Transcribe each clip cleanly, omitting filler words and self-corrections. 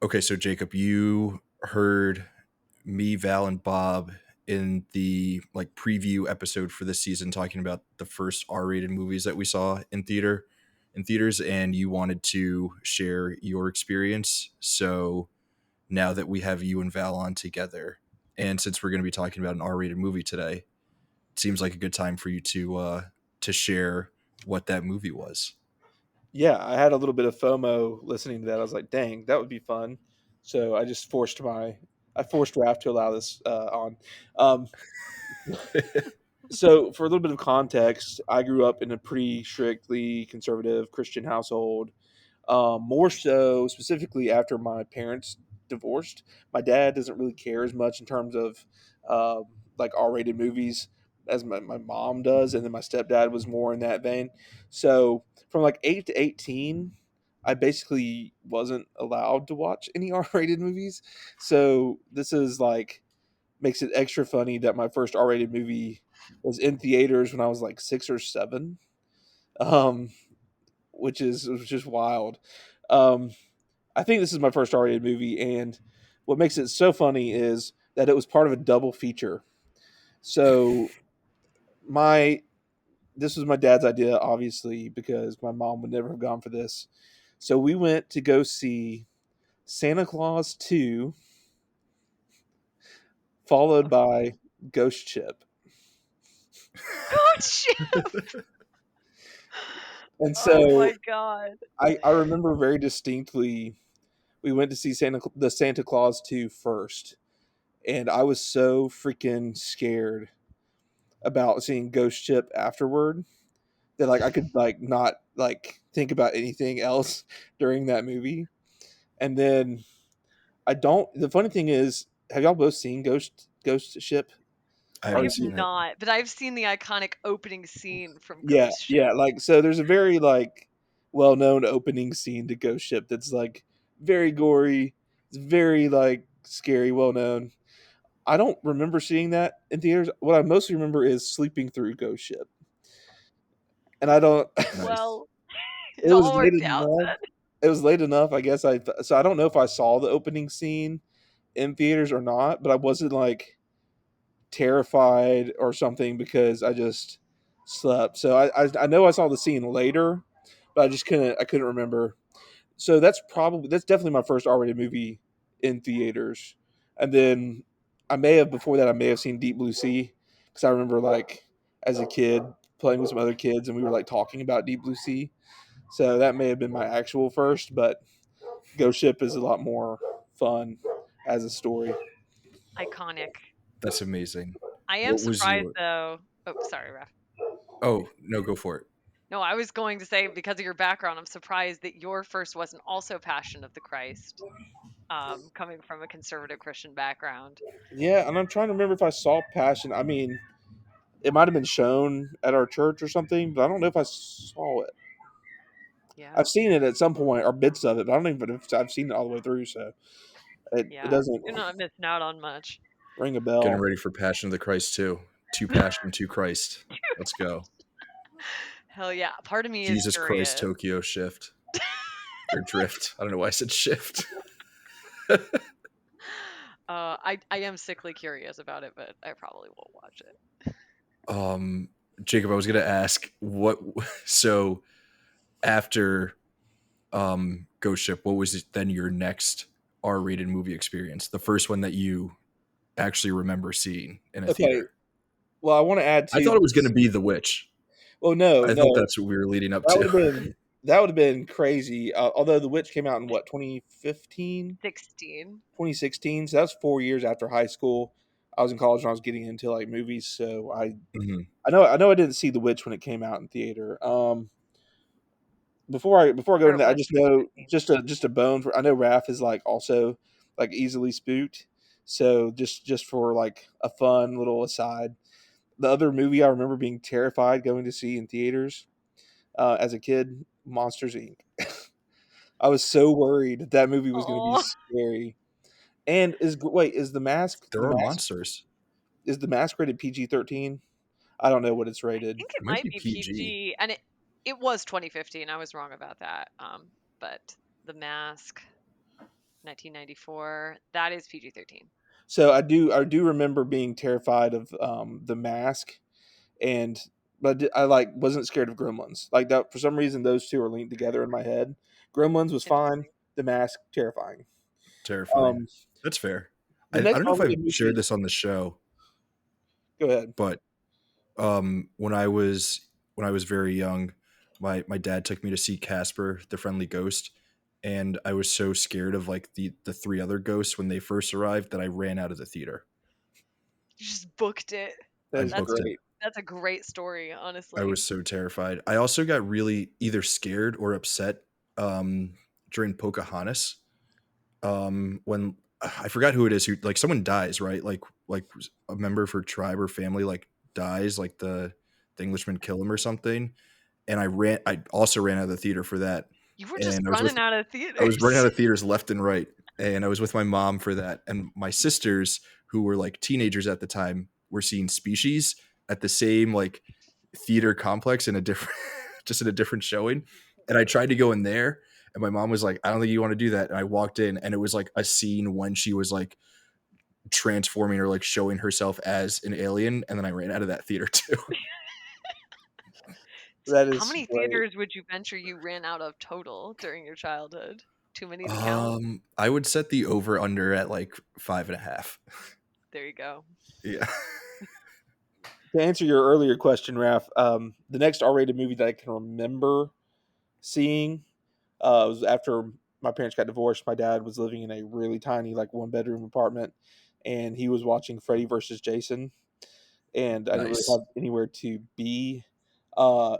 Okay, so Jacob, you heard me, Val, and Bob in the like preview episode for this season talking about the first R-rated movies that we saw in theaters, and you wanted to share your experience. So now that we have you and Val on together, and since we're going to be talking about an R-rated movie today, it seems like a good time for you to share what that movie was. Yeah, I had a little bit of FOMO listening to that. I was like, "Dang, that would be fun." So I just I forced Raph to allow this on. Um, so for a little bit of context, I grew up in a pretty strictly conservative Christian household. More so, specifically after my parents divorced, my dad doesn't really care as much in terms of um, like R-rated movies as my mom does, and then my stepdad was more in that vein. So from like 8 to 18, I basically wasn't allowed to watch any R-rated movies. So this is like makes it extra funny that my first R-rated movie was in theaters when I was like 6 or 7. Um, which is wild. Um, I think this is my first R-rated movie, and what makes it so funny is that it was part of a double feature. So my this was my dad's idea, obviously, because my mom would never have gone for this. So we went to go see Santa Claus 2, followed by Ghost Ship. Oh shit! And Oh so my god! I remember very distinctly we went to see the Santa Claus 2 first, and I was so freaking scared about seeing Ghost Ship afterward that like I could like not like think about anything else during that movie. And then I don't. The funny thing is, have y'all both seen Ghost Ship? I I Or haven't have seen it. not, but I've seen the iconic opening scene from yeah, Ghost Ship. yeah. Like so, there's a very like well known opening scene to Ghost Ship that's like very gory. It's very like scary, well known. I don't remember seeing that in theaters. What I mostly remember is sleeping through Ghost Ship, and I don't. Nice. Well, it It was all late worked out enough. then. It was late enough, I guess. So I don't know if I saw the opening scene in theaters or not, but I wasn't like terrified or something because I just slept. So I know I saw the scene later, but I couldn't remember. So that's definitely my first R-rated movie in theaters, and then I may have seen Deep Blue Sea because I remember like as a kid playing with some other kids and we were like talking about Deep Blue Sea. So that may have been my actual first, but Ghost Ship is a lot more fun as a story. Iconic. That's amazing. I am What was surprised your? though. Oh, sorry, Raf. Oh no, go for it. No, I was going to say because of your background, I'm surprised that your first wasn't also Passion of the Christ, coming from a conservative Christian background. Yeah, and I'm trying to remember if I saw Passion. I mean, it might have been shown at our church or something, but I don't know if I saw it. Yeah, I've seen it at some point or bits of it, but I don't even know if I've seen it all the way through. So it yeah. doesn't You're not missing out on much. ring a Getting bell. ready for Passion of the Christ too. To Passion, to Christ. Let's go. Hell yeah. Part of me is Jesus Christ, curious. Tokyo Shift or Drift. I don't know why I said shift. I am sickly curious about it, but I probably won't watch it. Um, Jacob, I was gonna ask what. So after Ghost Ship, what was then your next R-rated movie experience? The first one that you actually remember seeing in a Okay. theater. Well, I want to add I to thought it was going this. to be The Witch. Well, no, I thought no, that's what we were leading up that would to. have been that would have been crazy. Although The Witch came out in what 2015, 16. 2016, so that's 4 years after high school. I was in college when I was getting into like movies, so Mhm. I know I didn't see The Witch when it came out in theater. Before I go Or into it that, I was just know 2015. just a bone for I know Raph is like also like easily spooked. So just for like a fun little aside, the other movie I remember being terrified going to see in theaters as a kid, Monsters Inc. I was so worried that movie was going to be Oh, scary. And is There are monsters. is the mask rated PG-13? I don't know what it's I rated. think it It might might be be PG. PG, and it was 2015. I was wrong about that. But The Mask. 1994. That is PG-13. So I do remember being terrified of the Mask, and but I like wasn't scared of Gremlins. Like that for some reason those two are linked together in my head. Gremlins was fine. Interesting. The Mask terrifying. Terrifying. Um, That's fair. the I next don't know if I've R-rated shared movie. this on the show, Go ahead. but when I was very young, my dad took me to see Casper the Friendly Ghost, and I was so scared of like the three other ghosts when they first arrived that I ran out of the theater. You just booked it. I That's That's booked it. great. that's a great story, I honestly. was so terrified. I also got really either scared or upset um, during Pocahontas when I forgot who it is who like someone dies, right? Like a member of her tribe or family like dies, like the Englishmen kill him or something. And I also ran out of the theater for that. You were just And running out of I was running out theaters. of theaters left and right. And I was with my mom for that. And my sisters, who were like teenagers at the time, were seeing Species at the same like theater complex in a different just in a different showing. And I tried to go in there and my mom was like, I don't think you want to do that. And I walked in and it was like a scene when she was like transforming or like showing herself as an alien. And then I ran out of that theater too. So That how is many great. theaters would you venture you ran out of total during your childhood? Too many to count? I would set the over under at like 5.5. There you go. Yeah. To answer your earlier question, Raph, the next R-rated movie that I can remember seeing was after my parents got divorced. My dad was living in a really tiny, like one bedroom apartment, and he was watching Freddy versus Jason, and I didn't really Nice. have anywhere to be, uh,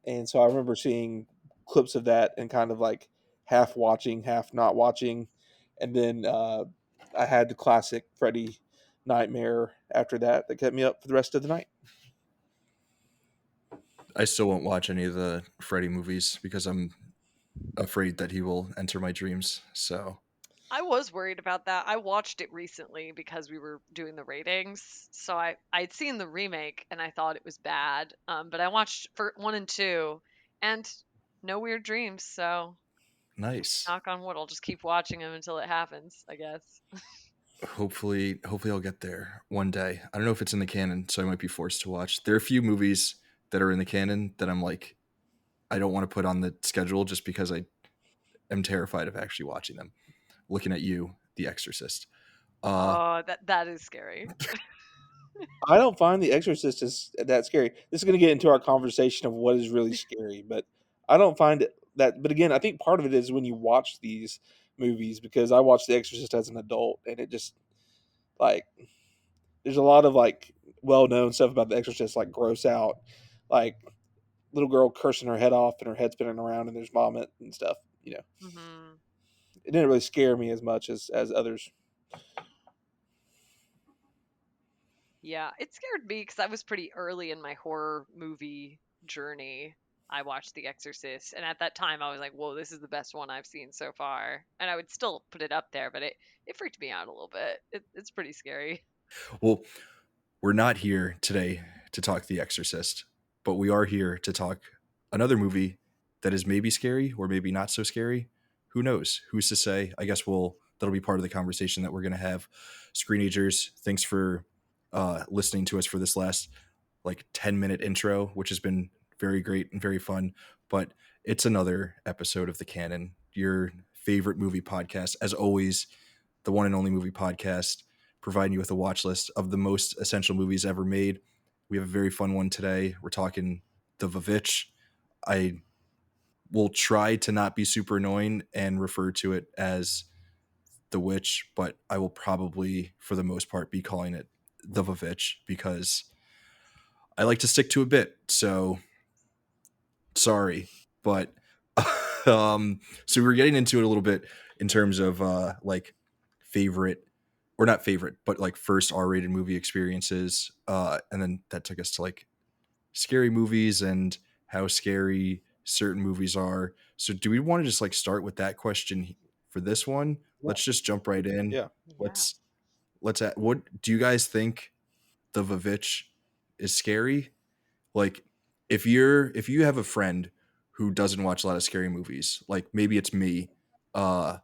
and so I remember seeing clips of that and kind of like half watching, half not watching, and then I had the classic Freddy nightmare after that kept me up for the rest of the night. I still won't watch any of the Freddy movies because I'm afraid that he will enter my dreams. So I was worried about that. I watched it recently because we were doing the ratings. So I'd seen the remake and I thought it was bad. But I watched for 1 and 2 and no weird dreams. So nice. knock on wood, I'll just keep watching them until it happens, I guess. Hopefully I'll get there one day. I don't know if it's in the canon, so I might be forced to watch. There are a few movies that are in the canon that I'm like, I don't want to put on the schedule just because I am terrified of actually watching them. Looking at you, The Exorcist. Uh, Oh, that is scary. I don't find The Exorcist is that scary. This is going to get into our conversation of what is really scary, but I don't find it that. But again, I think part of it is when you watch these movies because I watched The Exorcist as an adult, and it just like there's a lot of like well known stuff about The Exorcist, like gross out, like little girl cursing her head off and her head spinning around, and there's vomit and stuff. Hmm. It didn't really scare me as much as others. Yeah, it scared me because I was pretty early in my horror movie journey. I watched The Exorcist, and at that time I was like, "Whoa, this is the best one I've seen so far." And I would still put it up there, but it freaked me out a little bit. It's pretty scary. well, we're not here today to talk The Exorcist, but we are here to talk another movie that is maybe scary or maybe not so scary. Who knows? Who's to say? I guess that'll be part of the conversation that we're going to have. Screenagers, thanks for listening to us for this last like 10-minute intro, which has been very great and very fun. But it's another episode of The Canon, your favorite movie podcast. As always, the one and only movie podcast, providing you with a watch list of the most essential movies ever made. We have a very fun one today. We're talking The Vavitch. I will try to not be super annoying and refer to it as The Witch, but I will probably, for the most part, be calling it The Vavitch because I like to stick to a bit. So sorry, but so we were getting into it a little bit in terms of like favorite or not favorite, but like first R-rated movie experiences, and then that took us to like scary movies and how scary certain movies are. So do we want to just like start with that question for this one? Yeah, Let's just jump right in. yeah. Yeah. What do you guys think the Vavitch is scary? Like if you have a friend who doesn't watch a lot of scary movies, like maybe it's me, uh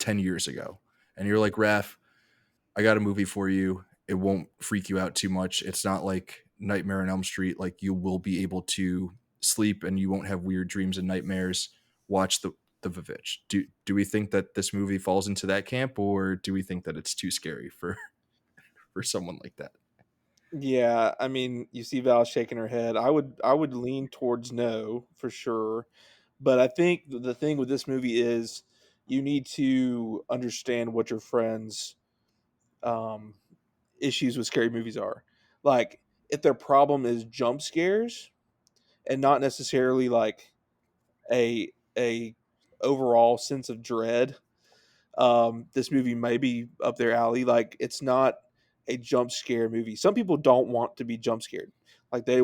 10 years ago, and you're like, Raph, I got a movie for you. It won't freak you out too much. It's not like Nightmare on Elm Street. Like, you will be able to sleep and you won't have weird dreams and nightmares. Watch the Vivitch. Do we think that this movie falls into that camp, or do we think that it's too scary for for someone like that? Yeah, I mean, you see Val shaking her head. I would lean towards no for sure, but I think the thing with this movie is you need to understand what your friends' um, issues with scary movies are. Like, if their problem is jump scares and not necessarily like a overall sense of dread, this movie may be up their alley. Like, it's not a jump scare movie. Some people don't want to be jump scared. Like, they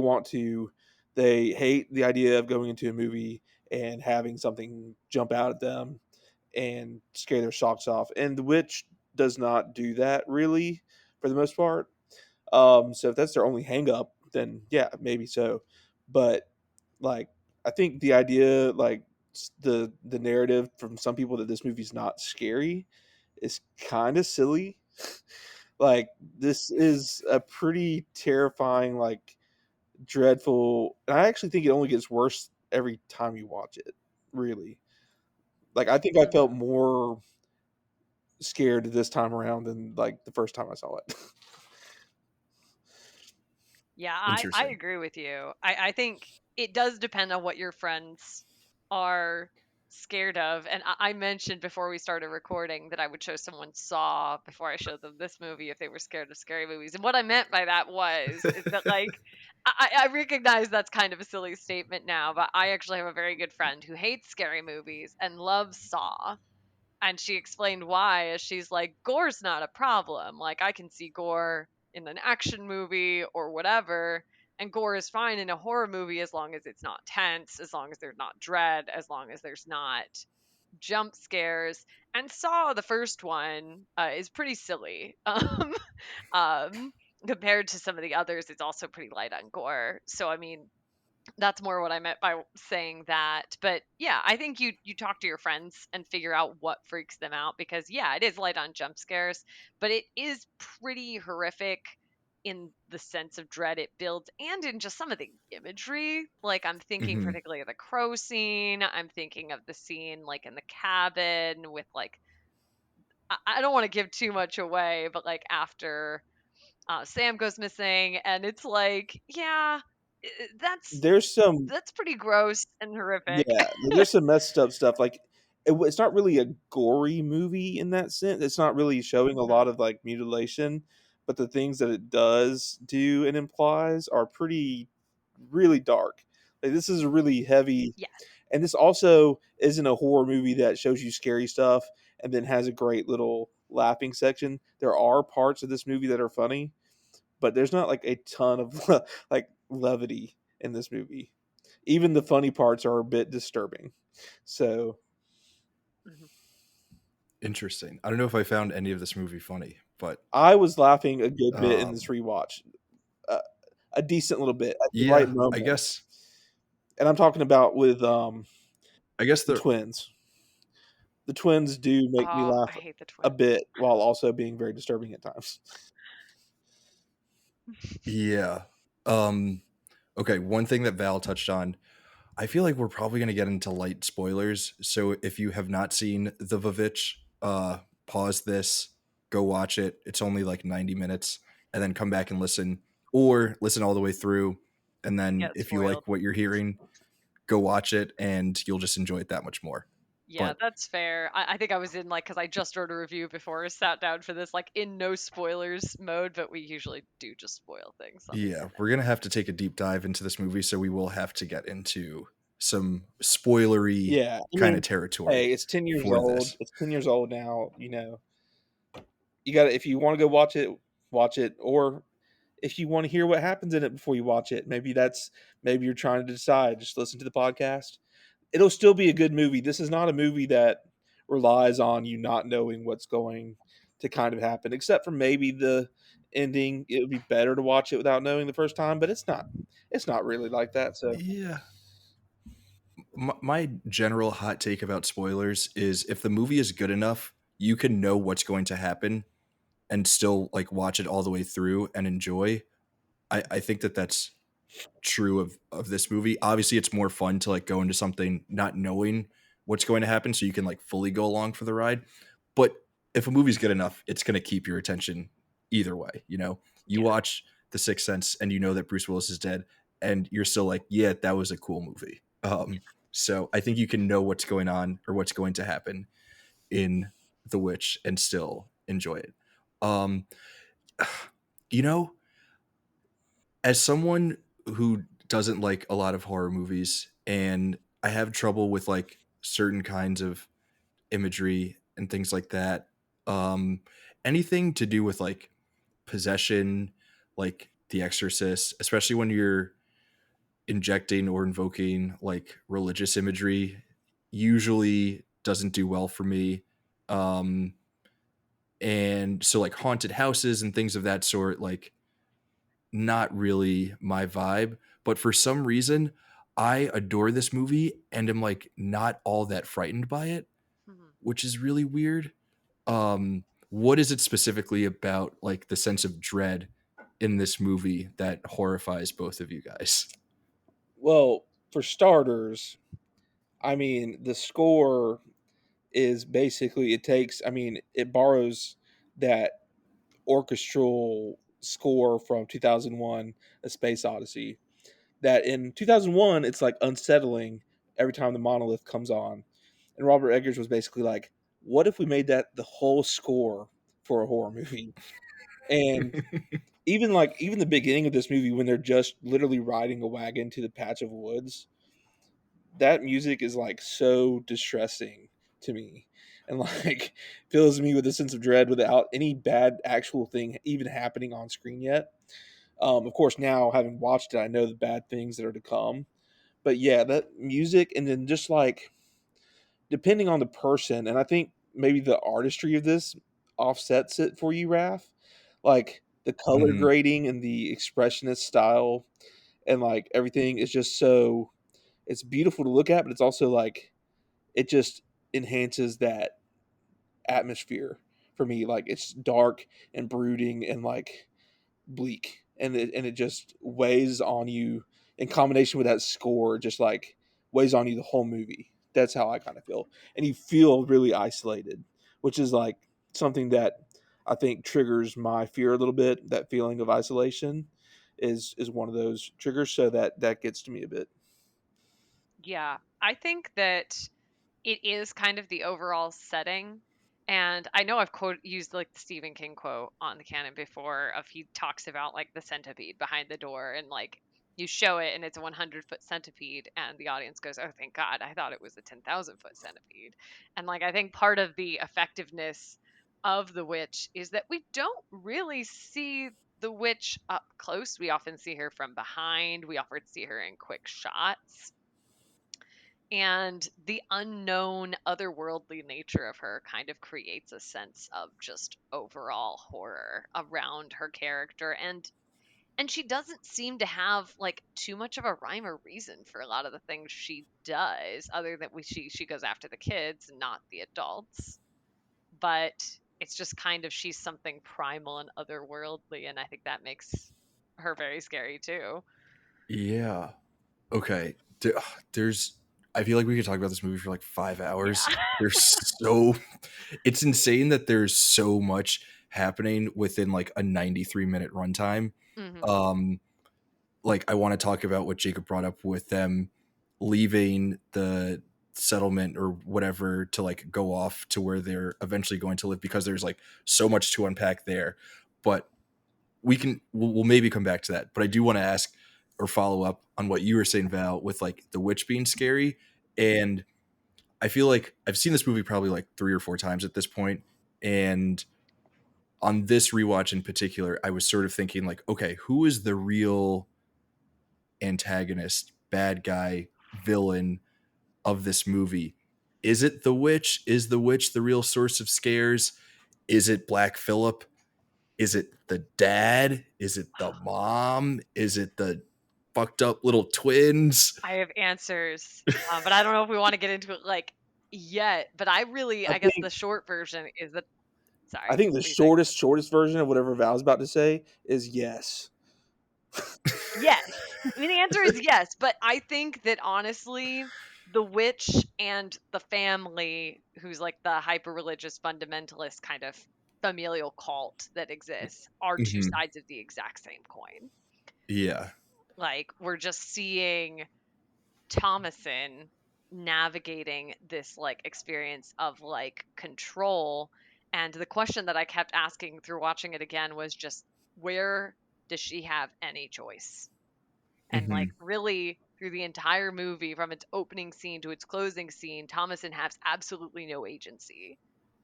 hate the idea of going into a movie and having something jump out at them and scare their socks off. And The Witch does not do that really for the most part. So if that's their only hang up, then yeah, maybe so. But like, I think the idea, like the narrative from some people that this movie's not scary is kind of silly. Like, this is a pretty terrifying, like dreadful. And I actually think it only gets worse every time you watch it. Really, like I think I felt Hmm. more scared this time around than like the first time I saw it. Yeah, I Interesting. agree with you. I think it does depend on what your friends are scared of. And I mentioned before we started recording that I would show someone Saw before I showed them this movie if they were scared of scary movies. And what I meant by that was is that like I recognize that's kind of a silly statement now, but I actually have a very good friend who hates scary movies and loves Saw. And she explained why, as she's like, gore's not a problem. Like, I can see gore in an action movie or whatever, and gore is fine in a horror movie as long as it's not tense, as long as there's not dread, as long as there's not jump scares. And Saw, the first one, is pretty silly. Um, Compared to some of the others, it's also pretty light on gore. So, I mean, that's more what I meant by saying that. But yeah, I think you talk to your friends and figure out what freaks them out, because yeah, it is light on jump scares, but it is pretty horrific in the sense of dread it builds and in just some of the imagery. Like, I'm thinking Hmm. particularly of the crow scene. I'm thinking of the scene like in the cabin with like I don't want to give too much away, but like after Sam goes missing, and it's like, yeah, that's There's some pretty gross and horrific. Yeah, there's some messed up stuff. Like, it's not really a gory movie in that sense. It's not really showing a lot Mhm. of like mutilation, but the things that it does do and implies are pretty really dark. Like, this is a really heavy, Yeah. and this also isn't a horror movie that shows you scary stuff and then has a great little laughing section. There are parts of this movie that are funny, but there's not like a ton of like levity in this movie. Even the funny parts are a bit disturbing. So Mhm. Interesting. I don't know if I found any of this movie funny, but I was laughing a good bit in this um, rewatch, uh, a decent little bit at the right yeah, I moments. guess And I'm talking about with I guess the the twins. The twins do make me Oh, I laugh hate the a twins. bit while also being very disturbing at times. yeah. Um, okay, one thing that Val touched on, I feel like we're probably going to get into light spoilers. So if you have not seen The Vavitch, pause this, go watch it. It's only like 90 minutes, and then come back and listen, or listen all the way through. And then Get if you spoiled. like what you're hearing, go watch it and you'll just enjoy it that much more. Yeah, But that's fair. I think I was in like, because I just wrote a review before I sat down for this, like in no spoilers mode, but we usually do just spoil things on the yeah, we're going to have to take a deep dive into this movie. So we will have to get into some spoilery Yeah, I kind of mean, territory hey, it's 10 years for old. this. It's 10 years old now. You got to, if you want to go watch it, watch it. Or if you want to hear what happens in it before you watch it, maybe you're trying to decide, just listen to the podcast. It'll still be a good movie. This is not a movie that relies on you not knowing what's going to kind of happen, except for maybe the ending. It would be better to watch it without knowing the first time, but it's not really like that. So Yeah. My general hot take about spoilers is if the movie is good enough, you can know what's going to happen and still like watch it all the way through and enjoy. I think that that's true of this movie. Obviously, it's more fun to like go into something not knowing what's going to happen, so you can like fully go along for the ride. But if a movie's good enough, it's going to keep your attention either way. You know, you Yeah. watch The Sixth Sense and you know that Bruce Willis is dead, and you're still like, yeah, that was a cool movie. So I think you can know what's going on or what's going to happen in The Witch and still enjoy it. Um, you know, as someone who doesn't like a lot of horror movies and I have trouble with like certain kinds of imagery and things like that, um anything to do with like possession, like The Exorcist, especially when you're injecting or invoking like religious imagery, usually doesn't do well for me. um and so like haunted houses and things of that sort, like not really my vibe, but for some reason, I adore this movie and am like not all that frightened by it, Mhm. which is really weird. What is it specifically about like the sense of dread in this movie that horrifies both of you guys? Well, for starters, I mean, the score is basically it takes. I mean, it borrows that orchestral score from 2001: A Space Odyssey. That in 2001, it's like unsettling every time the monolith comes on, and Robert Eggers was basically like, "What if we made that the whole score for a horror movie?" And even the beginning of this movie when they're just literally riding a wagon to the patch of woods, that music is like so distressing to me and like fills me with a sense of dread without any bad actual thing even happening on screen yet. Of course, now having watched it, I know the bad things that are to come. But yeah, that music, and then just like depending on the person, and I think maybe the artistry of this offsets it for you, Raph. Like the color Mhm. grading and the expressionist style and like everything is just so it's beautiful to look at, but it's also like it just enhances that atmosphere for me. Like it's dark and brooding and like bleak, and it just weighs on you in combination with that score. Just like weighs on you the whole movie. That's how I kind of feel, and you feel really isolated, which is like something that I think triggers my fear a little bit. That feeling of isolation is one of those triggers, so that gets to me a bit. Yeah. I think that it is kind of the overall setting. And I know I've used like the Stephen King quote on the Canon before of he talks about like the centipede behind the door and like you show it and it's a 100-foot centipede and the audience goes, "Oh, thank God. I thought it was a 10,000-foot centipede." And like I think part of the effectiveness of the witch is that we don't really see the witch up close. We often see her from behind. We often see her in quick shots, and the unknown otherworldly nature of her kind of creates a sense of just overall horror around her character. And she doesn't seem to have like too much of a rhyme or reason for a lot of the things she does, other than she goes after the kids, not the adults. But it's just kind of she's something primal and otherworldly, and I think that makes her very scary too. Yeah. Okay. There's I feel like we could talk about this movie for like 5 hours. Yeah. There's so it's insane that there's so much happening within like a 93-minute runtime. Hmm. Um, like I want to talk about what Jacob brought up with them leaving the settlement or whatever to like go off to where they're eventually going to live, because there's like so much to unpack there. But we'll maybe come back to that. But I do want to ask or follow up on what you were saying, Val, with like the witch being scary. And I feel like I've seen this movie probably like 3 or 4 times at this point, and on this rewatch in particular, I was sort of thinking like, okay, who is the real antagonist, bad guy, villain of this movie? Is it the witch? Is the witch the real source of scares? Is it Black Phillip? Is it the dad? Is it the mom? Is it the fucked up little twins? I have answers, but I don't know if we want to get into it. Like, yet, but I I guess the think short version is that. I Sorry, think the what do you think? shortest version of whatever Val's about to say is yes. Yes. I mean, the answer is yes, but I think that honestly, the witch and the family, who's like the hyper religious fundamentalist kind of familial cult that exists, are two Hmm. sides of the exact same coin. Yeah. Like, we're just seeing Thomason navigating this like experience of like control. And the question that I kept asking through watching it again was just, where does she have any choice? And like Hmm. really through the entire movie, from its opening scene to its closing scene, Thomason has absolutely no agency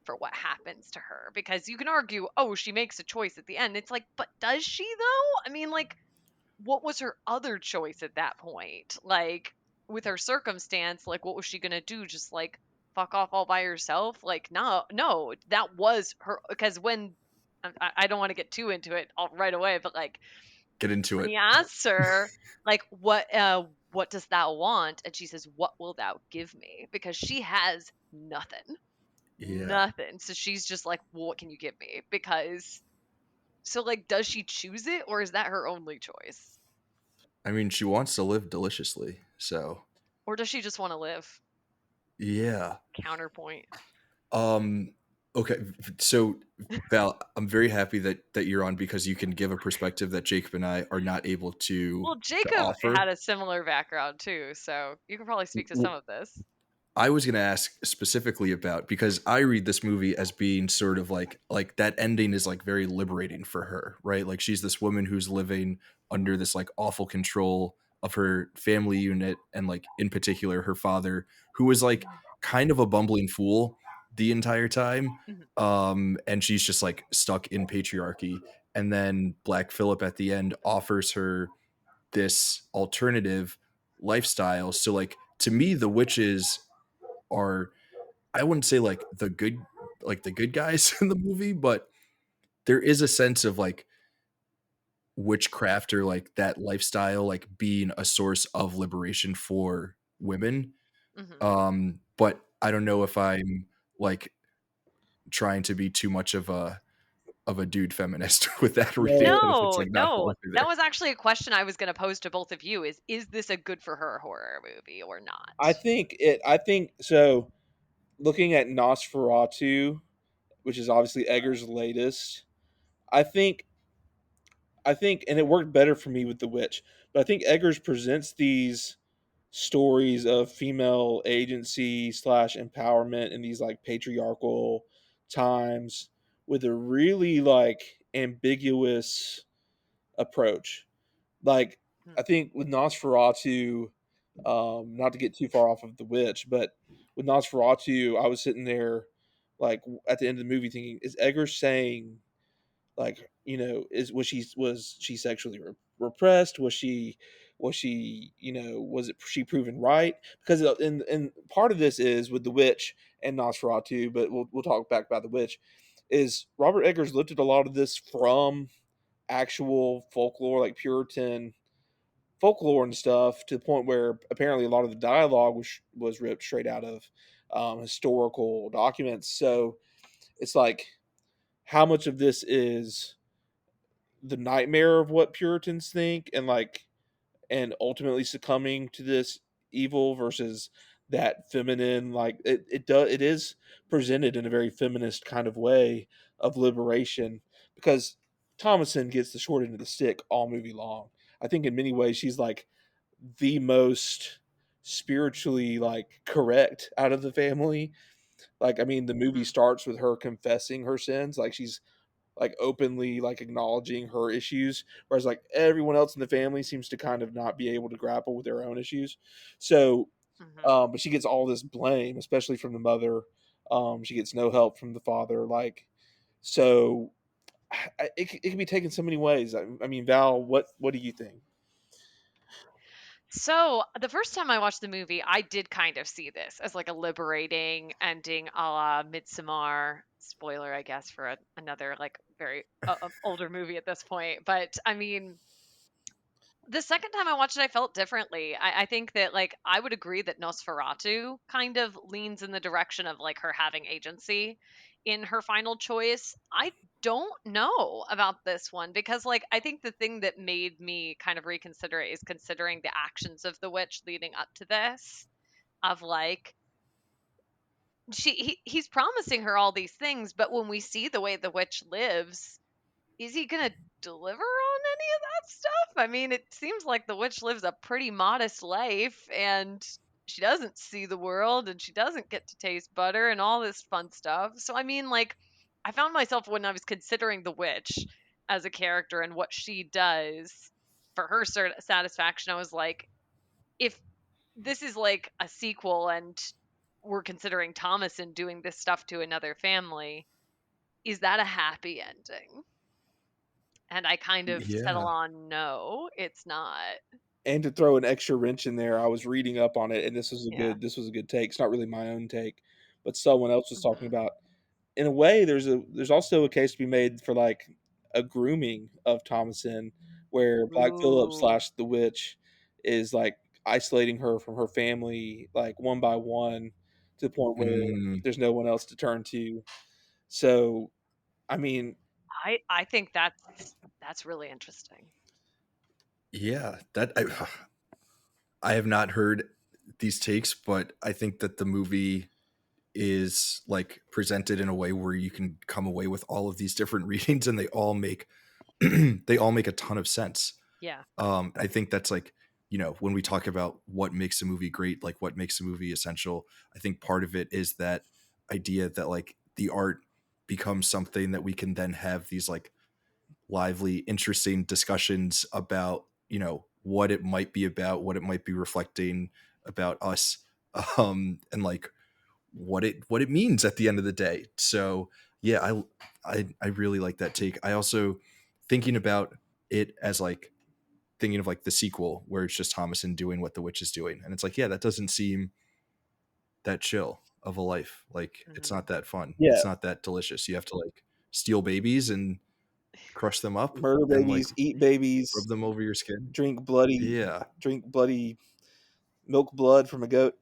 for what happens to her. Because you can argue, oh, she makes a choice at the end. It's like, but does she though? I mean, like, what was her other choice at that point? Like, with her circumstance, like, what was she gonna do? Just like fuck off all by herself? Like, no, no, that was her. Because when I don't want to get too into it right away, but like Get into when it. he asks her, like, what does thou want? And she says, what will thou give me? Because she has nothing. Yeah. Nothing. So she's just like, well, what can you give me? Because so like, does she choose it or is that her only choice? I mean, she wants to live deliciously. So, Or does she just want to live? yeah. Counterpoint. Um okay, so Val, I'm very happy that you're on because you can give a perspective that Jacob and I are not able Well, to Jacob offer. had a similar background too, so you can probably speak to some of this. I was going to ask specifically about because I read this movie as being sort of like that ending is like very liberating for her, right? Like she's this woman who's living under this like awful control of her family unit and like in particular her father who was like kind of a bumbling fool the entire time. Mhm. And she's just like stuck in patriarchy, and then Black Phillip at the end offers her this alternative lifestyle. So like to me the witches are, I wouldn't say like the good guys in the movie, but there is a sense of like witchcraft or like that lifestyle like being a source of liberation for women. Mhm. But I don't know if I'm like trying to be too much of a dude feminist with that reading, No, and if it's No, like not no. falling through That there. was actually a question I was going to pose to both of you is this a good for her horror movie or I not? think it. I think so. Looking at Nosferatu, which is obviously Egger's latest, I think and it worked better for me with The Witch, but I think Eggers presents these stories of female agency slash empowerment in these like patriarchal times with a really like ambiguous approach. Like Hmm. I think with Nosferatu, not to get too far off of The Witch, but with Nosferatu, I was sitting there like at the end of the movie thinking, is Eggers saying like is was she sexually repressed, was she was it she proven right, because in part of this is with the witch and Nosferatu, but we'll talk back about the witch, is Robert Eggers looked at a lot of this from actual folklore, like Puritan folklore and stuff, to the point where apparently a lot of the dialogue was ripped straight out of historical documents. So it's like, how much of this is the nightmare of what Puritans think and like and ultimately succumbing to this evil versus that feminine, like it is presented in a very feminist kind of way of liberation, because Thomason gets the short end of the stick all movie long. I think in many ways she's like the most spiritually like correct out of the family. Like, I mean, the movie Hmm. starts with her confessing her sins, like she's like openly like acknowledging her issues, whereas like everyone else in the family seems to kind of not be able to grapple with their own issues. So Hmm. but she gets all this blame, especially from the mother. She gets no help from the father, like, so it can be taken so many ways. I mean, Val, what do you think? So the first time I watched the movie, I did kind of see this as like a liberating ending, a la Midsommar. Spoiler, I guess, for another like very older movie at this point. But I mean, The second time I watched it, I felt differently. I think that, like, I would agree that Nosferatu kind of leans in the direction of, like, her having agency in her final choice. I don't know about this one because, like, I think the thing that made me kind of reconsider it is considering the actions of the witch leading up to this, of like, he's promising her all these things, but when we see the way the witch lives, is he gonna deliver on any of that stuff? I mean, it seems like the witch lives a pretty modest life and she doesn't see the world and she doesn't get to taste butter and all this fun stuff. So, I mean, like, I found myself when I was considering the witch as a character and what she does for her satisfaction, I was like, if this is like a sequel and we're considering Thomason doing this stuff to another family, is that a happy ending? And I kind of settle Yeah. on no, it's not. And to throw an extra wrench in there, I was reading up on it, and Yeah. this was a good take. It's not really my own take, but someone else was talking Mhm. about. In a way, there's also a case to be made for like a grooming of Thomasin, where Black Phillip Ooh. slash the witch is like isolating her from her family, like one by one, to the point where Mm, there's no one else to turn to. So, I mean, I think that's really interesting. yeah, that I have not heard these takes, but I think that the movie is like presented in a way where you can come away with all of these different readings and they all make they all make a ton of sense. Yeah. I think that's like, when we talk about what makes a movie great, like what makes a movie essential, I think part of it is that idea that like the art becomes something that we can then have these like lively, interesting discussions about, what it might be about, what it might be reflecting about us, and like what it means at the end of the day. So yeah, I really like that take. I also thinking about it as like thinking of like the sequel where it's just Thomason doing what the witch is doing, and it's like, yeah, that doesn't seem that chill of a life. Like it's Mhm. not that fun. yeah, It's not that delicious. You have to like steal babies and crush them up murder and like babies, eat babies, rub them over your skin. drink bloody, Yeah. drink bloody milk blood from a goat.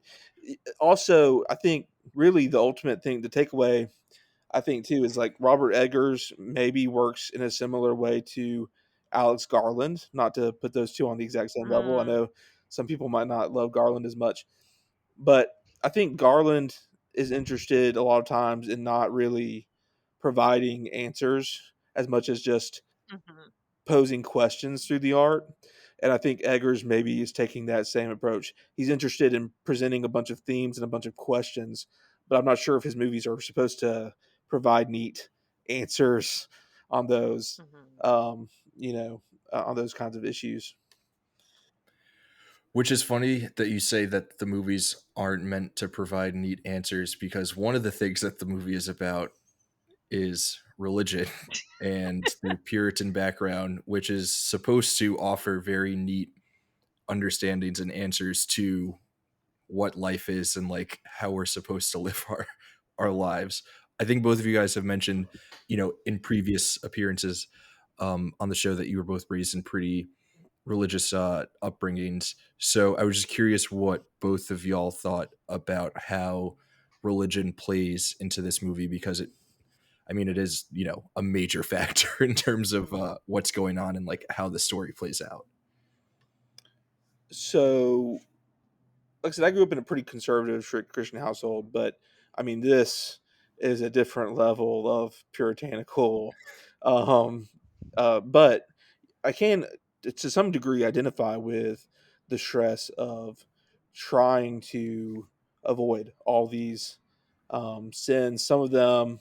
Also, I think really the ultimate thing, the takeaway, I think too, is like Robert Eggers maybe works in a similar way to Alex Garland. Not to put those two on the exact same level. I Mm. know some people might not love Garland as much, but I think Garland is interested a lot of times in not really providing answers as much as just Mhm. posing questions through the art. And I think Eggers maybe is taking that same approach. He's interested in presenting a bunch of themes and a bunch of questions, but I'm not sure if his movies are supposed to provide neat answers on those, Mhm. um, you know, on those kinds of issues. Which is funny that you say that the movies aren't meant to provide neat answers, because one of the things that the movie is about is religion and the Puritan background, which is supposed to offer very neat understandings and answers to what life is and like how we're supposed to live our lives. I think both of you guys have mentioned, in previous appearances on the show that you were both raised in pretty religious upbringings. So I was just curious what both of y'all thought about how religion plays into this movie, because it is, a major factor in terms of Mhm. what's going on and like how the story plays out. So, like I said, I grew up in a pretty conservative, strict Christian household, but I mean, this is a different level of puritanical. Um, but I can, to some degree, identify with the stress of trying to avoid all these sins. Some of them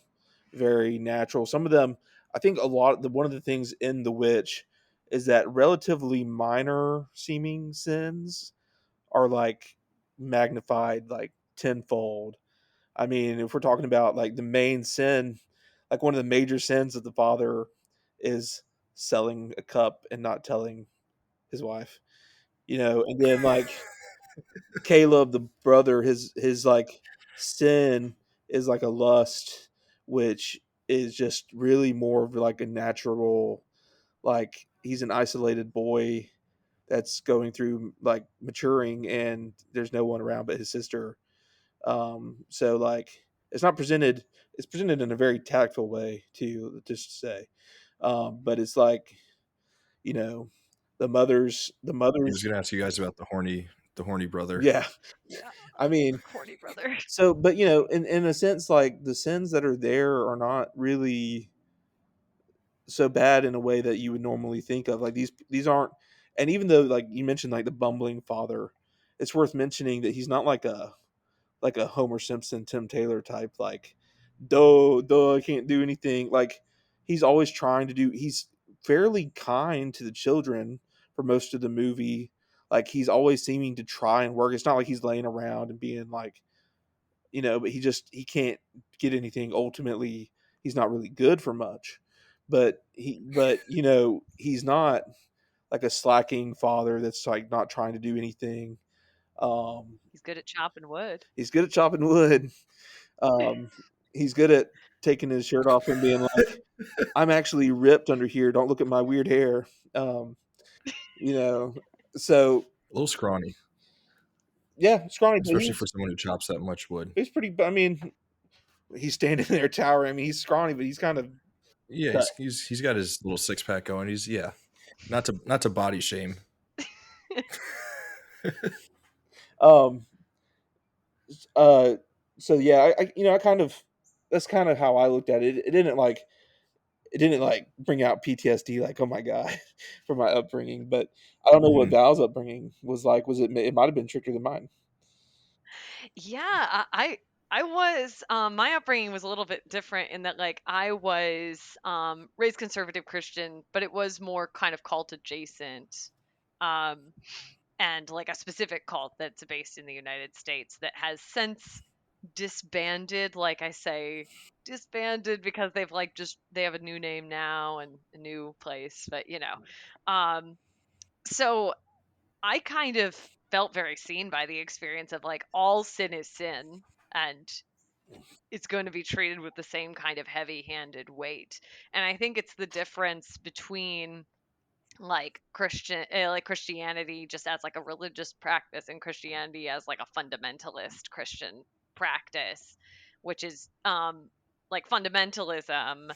very natural. Some of them, I think, one of the things in The Witch is that relatively minor seeming sins are like magnified like tenfold. I mean, if we're talking about like the main sin, like one of the major sins of the father is selling a cup and not telling his wife, and then like Caleb, the brother, his like sin is like a lust, which is just really more of like a natural, like he's an isolated boy that's going through like maturing, and there's no one around but his sister. So like it's not presented. It's presented in a very tactful way too, just to say. But it's like, you know, the I was mothers. gonna ask you guys about the horny brother. Yeah, Yeah, I mean, horny brother. so but in a sense, like the sins that are there are not really so bad in a way that you would normally think of. Like these aren't, and even though like you mentioned like the bumbling father, it's worth mentioning that he's not like a Homer Simpson, Tim Taylor type, like, duh, I can't do anything. Like, he's always trying to do, he's fairly kind to the children for most of the movie. Like, he's always seeming to try and work. It's not like he's laying around and being like, but he can't get anything. Ultimately, he's not really good for much. But he's not like a slacking father that's like not trying to do anything. Um, He's good at chopping wood. he's good at chopping wood. Um, he's good at taking his shirt off and being like, "I'm actually ripped under here. Don't look at my weird hair." Um, you know, so A little scrawny, yeah, scrawny, but especially for someone who chops that much wood. he's pretty. I mean, he's standing there towering. I mean, he's scrawny, but he's kind of Yeah, cut. he's got his little six pack going. He's yeah, not to body shame. Um, uh, so yeah, I kind of that's kind of how I looked at it. It didn't like bring out PTSD like, oh my god, for my upbringing. But I don't know what Mhm. Val's upbringing was like. Was it? It might have been stricter than mine. Yeah, I was my upbringing was a little bit different in that like I was raised conservative Christian, but it was more kind of cult adjacent. Um and like a specific cult that's based in the United States that has since disbanded, like I say disbanded because they've like just they have a new name now and a new place, but so I kind of felt very seen by the experience of like all sin is sin and it's going to be treated with the same kind of heavy-handed weight. And I think it's the difference between like Christianity just as like a religious practice and Christianity as like a fundamentalist Christian practice, which is like fundamentalism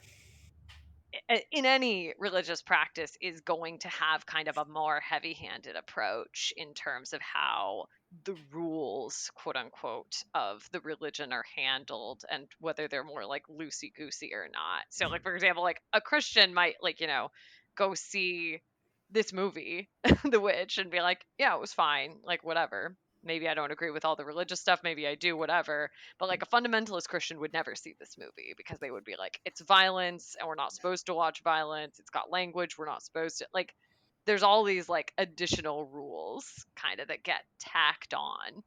in any religious practice is going to have kind of a more heavy-handed approach in terms of how the rules, quote unquote, of the religion are handled and whether they're more like loosey goosey or not. So, like, for example, like a Christian might, like, go see this movie, The Witch, and be like, yeah, it was fine, like, whatever. Maybe I don't agree with all the religious stuff, maybe I do, whatever. But like a fundamentalist Christian would never see this movie because they would be like, it's violence and we're not supposed to watch violence. It's got language. We're not supposed to like there's all these like additional rules kind of that get tacked on.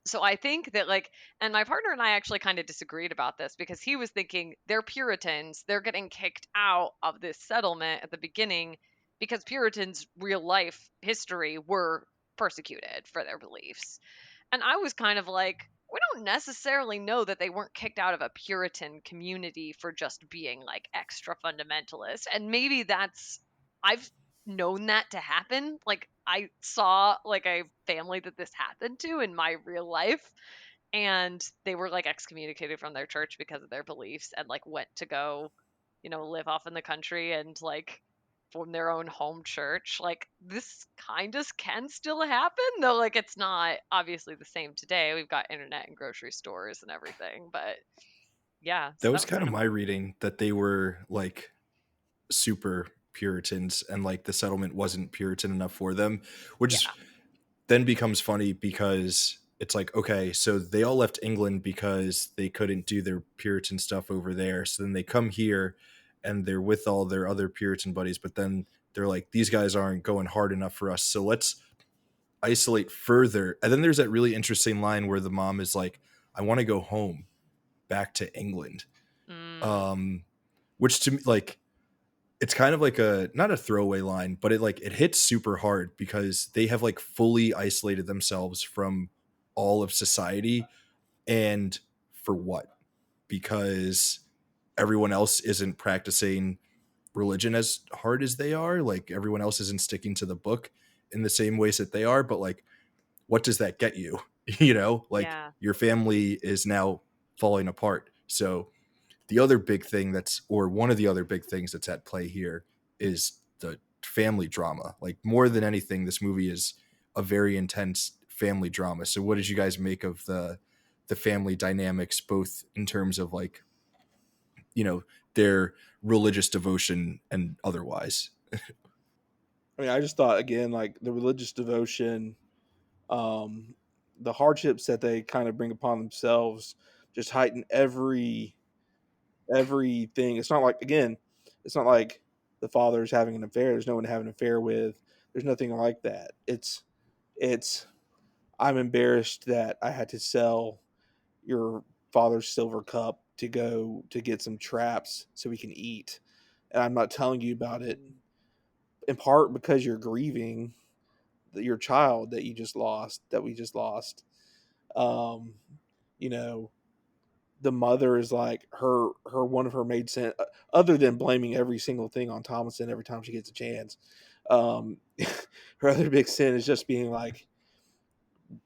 So I think that like and my partner and I actually kind of disagreed about this because he was thinking they're Puritans, they're getting kicked out of this settlement at the beginning because Puritans real life history were persecuted for their beliefs. And I was kind of like, we don't necessarily know that they weren't kicked out of a Puritan community for just being like extra fundamentalist. And maybe I've known that to happen. Like, I saw like a family that this happened to in my real life. And they were like excommunicated from their church because of their beliefs and like went to go, live off in the country and like form their own home church. Like this kind of can still happen, though like it's not obviously the same today. We've got internet and grocery stores and everything, but yeah, so That that was was kind kind of of my reading, that they were like super Puritans and like the settlement wasn't Puritan enough for them, which is yeah. then becomes funny because it's like, okay, so they all left England because they couldn't do their Puritan stuff over there. So then they come here and they're with all their other Puritan buddies, but then they're like, these guys aren't going hard enough for us. So let's isolate further. And then there's that really interesting line where the mom is like, I want to go home back to England. Mm, Um, which to me, like, it's kind of like a not a throwaway line, but it hits super hard because they have like fully isolated themselves from all of society. And for what? Because everyone else isn't practicing religion as hard as they are. Like everyone else isn't sticking to the book. in the same ways that they are, but like, what does that get you? You know, like Yeah. your family is now falling apart. So the other big thing that's, or one of the other big things that's at play here is the family drama. Like more than anything, this movie is a very intense family drama. So what did you guys make of the family dynamics, both in terms of like, you know, their religious devotion and otherwise? I mean, I just thought again, like the religious devotion, um, the hardships that they kind of bring upon themselves, just heighten everything. It's not like, again, it's not like the father's having an affair. There's no one to have an affair with. There's nothing like that. It's I'm embarrassed that I had to sell your father's silver cup to go to get some traps so we can eat, and I'm not telling you about it in part because you're grieving your child that you just lost, that we just lost. Um, you know, the mother is like her one of her maid sin, other than blaming every single thing on Thomason every time she gets a chance. Um, her other big sin is just being like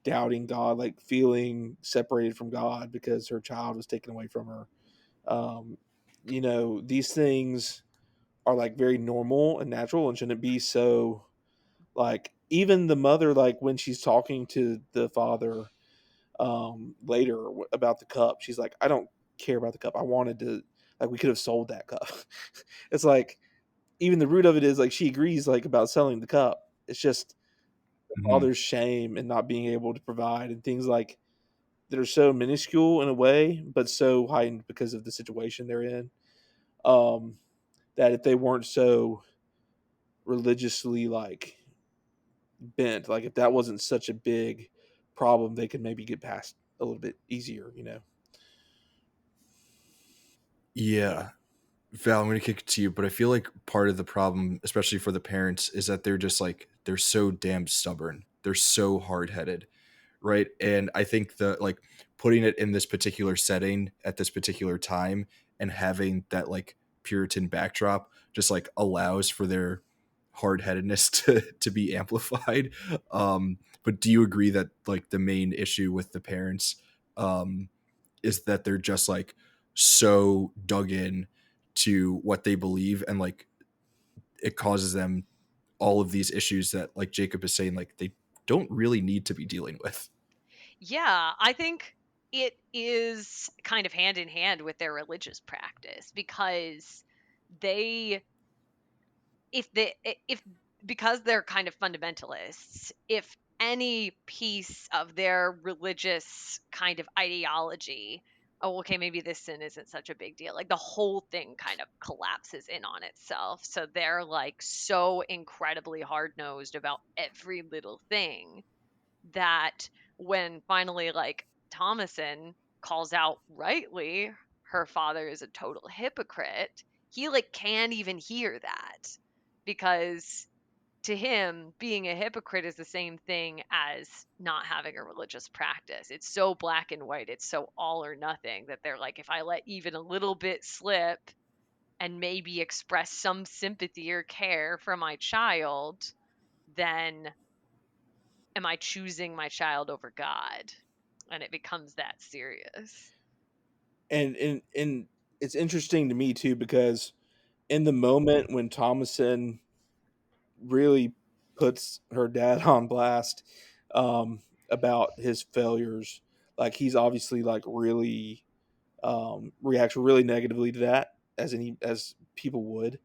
doubting God, like feeling separated from God because her child was taken away from her. Um, these things are like very normal and natural and shouldn't be so like even the mother, like when she's talking to the father later about the cup, she's like, I don't care about the cup. I wanted to, like, we could have sold that cup. It's like even the root of it is like she agrees like about selling the cup. It's just the Mhm. father's shame and not being able to provide and things like that are so minuscule in a way but so heightened because of the situation they're in, um that if they weren't so religiously like bent, like if that wasn't such a big problem, they could maybe get past a little bit easier. Yeah. Val, I'm going to kick it to you, but I feel like part of the problem, especially for the parents, is that they're just like, they're so damn stubborn. They're so hard headed. Right. And I think the like putting it in this particular setting at this particular time and having that like Puritan backdrop just like allows for their hard headedness to be amplified. But do you agree that like the main issue with the parents um, is that they're just like so dug in to what they believe, and like it causes them all of these issues that like Jacob is saying like they don't really need to be dealing with? Yeah, I think it is kind of hand in hand with their religious practice because they if because they're kind of fundamentalists, if any piece of their religious kind of ideology, oh, okay, maybe this sin isn't such a big deal, like the whole thing kind of collapses in on itself. So they're like so incredibly hard-nosed about every little thing that when finally like Thomason calls out rightly her father is a total hypocrite, he like can't even hear that because to him being a hypocrite is the same thing as not having a religious practice. It's so black and white, it's so all or nothing that they're like, if I let even a little bit slip and maybe express some sympathy or care for my child, then am I choosing my child over God? And it becomes that serious. And it's interesting to me too because in the moment when Thomason really puts her dad on blast, about his failures, like he's obviously like really reacts really negatively to that, as people would.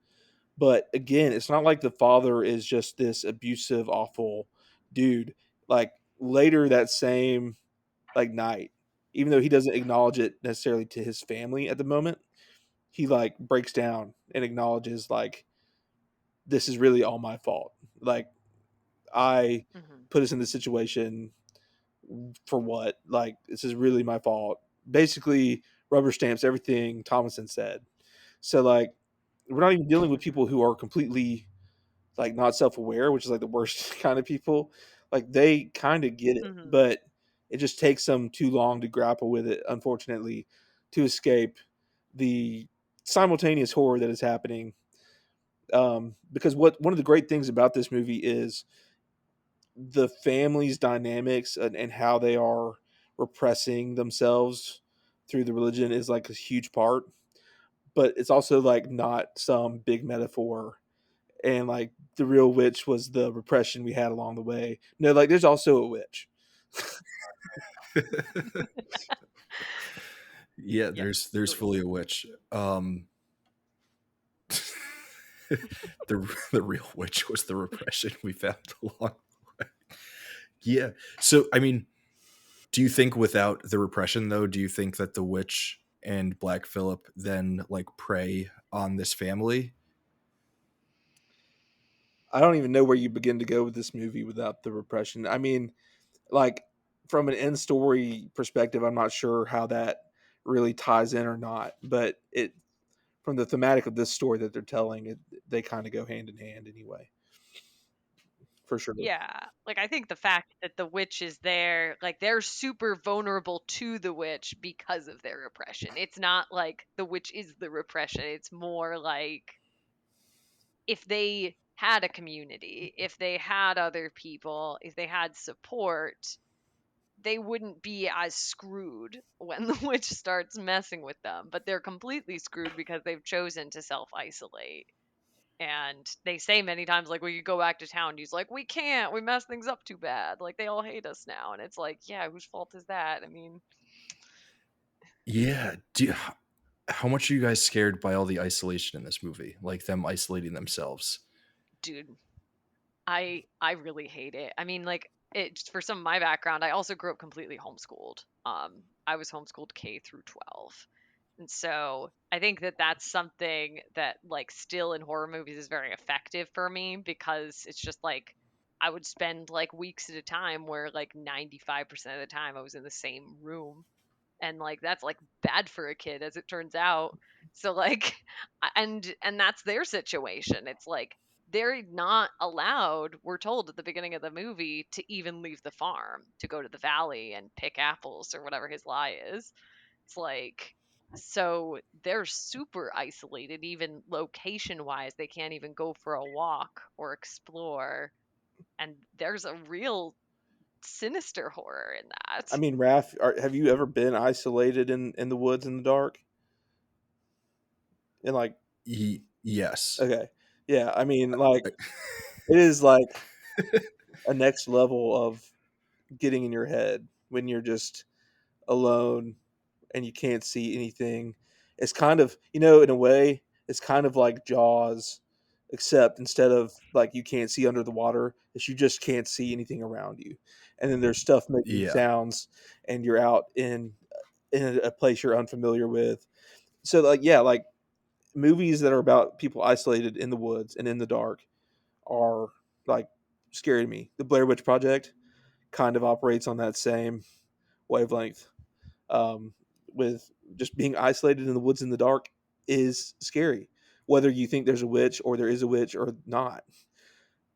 But again, it's not like the father is just this abusive, awful dude. Like later that same like night, even though he doesn't acknowledge it necessarily to his family at the moment, he like breaks down and acknowledges like this is really all my fault. Like I Hmm. put us in this situation for what? Like this is really my fault. Basically, rubber stamps everything Thomason said. So like we're not even dealing with people who are completely like not self-aware, which is like the worst kind of people. Like they kind of get it, Hmm. but it just takes them too long to grapple with it, unfortunately, to escape the simultaneous horror that is happening. Because one of the great things about this movie is the family's dynamics and how they are repressing themselves through the religion is like a huge part, but it's also like not some big metaphor. And like the real witch was the repression we had along the way. No, like there's also a witch. Yeah, Yes, there's true. fully a witch. The real witch was the repression we found along the way. Yeah. So I mean, do you think without the repression though, do you think that the witch and Black Phillip then like prey on this family? I don't even know where you begin to go with this movie without the repression. I mean, like from an end story perspective, I'm not sure how that really ties in or not, but it from the thematic of this story that they're telling, they kind of go hand in hand anyway, for sure. Yeah, like I think the fact that the witch is there, like they're super vulnerable to the witch because of their repression. It's not like the witch is the repression. It's more like if they had a community, if they had other people, if they had support, they wouldn't be as screwed when the witch starts messing with them. But they're completely screwed because they've chosen to self isolate. And they say many times, like, we could go back to town. He's like, we can't. We messed things up too bad. Like, they all hate us now. And it's like, yeah, whose fault is that? I mean, Yeah. How much are you guys scared by all the isolation in this movie? Like them isolating themselves? dude, I really hate it. I mean, like it for some of my background, I also grew up completely homeschooled. I was homeschooled K through 12. And so I think that that's something that like still in horror movies is very effective for me because it's just like I would spend like weeks at a time where like 95% of the time I was in the same room, and like that's like bad for a kid as it turns out. So like and that's their situation. It's like they're not allowed, we're told at the beginning of the movie, to even leave the farm to go to the valley and pick apples or whatever his lie is. It's like, so they're super isolated even location wise. They can't even go for a walk or explore, and there's a real sinister horror in I that. mean, Raph, have you ever been isolated in the woods in the dark? And like, Yes. okay, yeah, I mean, like, it is like a next level of getting in your head when you're just alone and you can't see anything. It's kind of, in a way, it's kind of like Jaws, except instead of like you can't see under the water, is you just can't see anything around you. And then there's stuff making Yeah. sounds and you're out in a place you're unfamiliar with. So like yeah, like movies that are about people isolated in the woods and in the dark are like scary to me. The Blair Witch Project kind of operates on that same wavelength, um, with just being isolated in the woods in the dark is scary, whether you think there's a witch or there is a witch or not.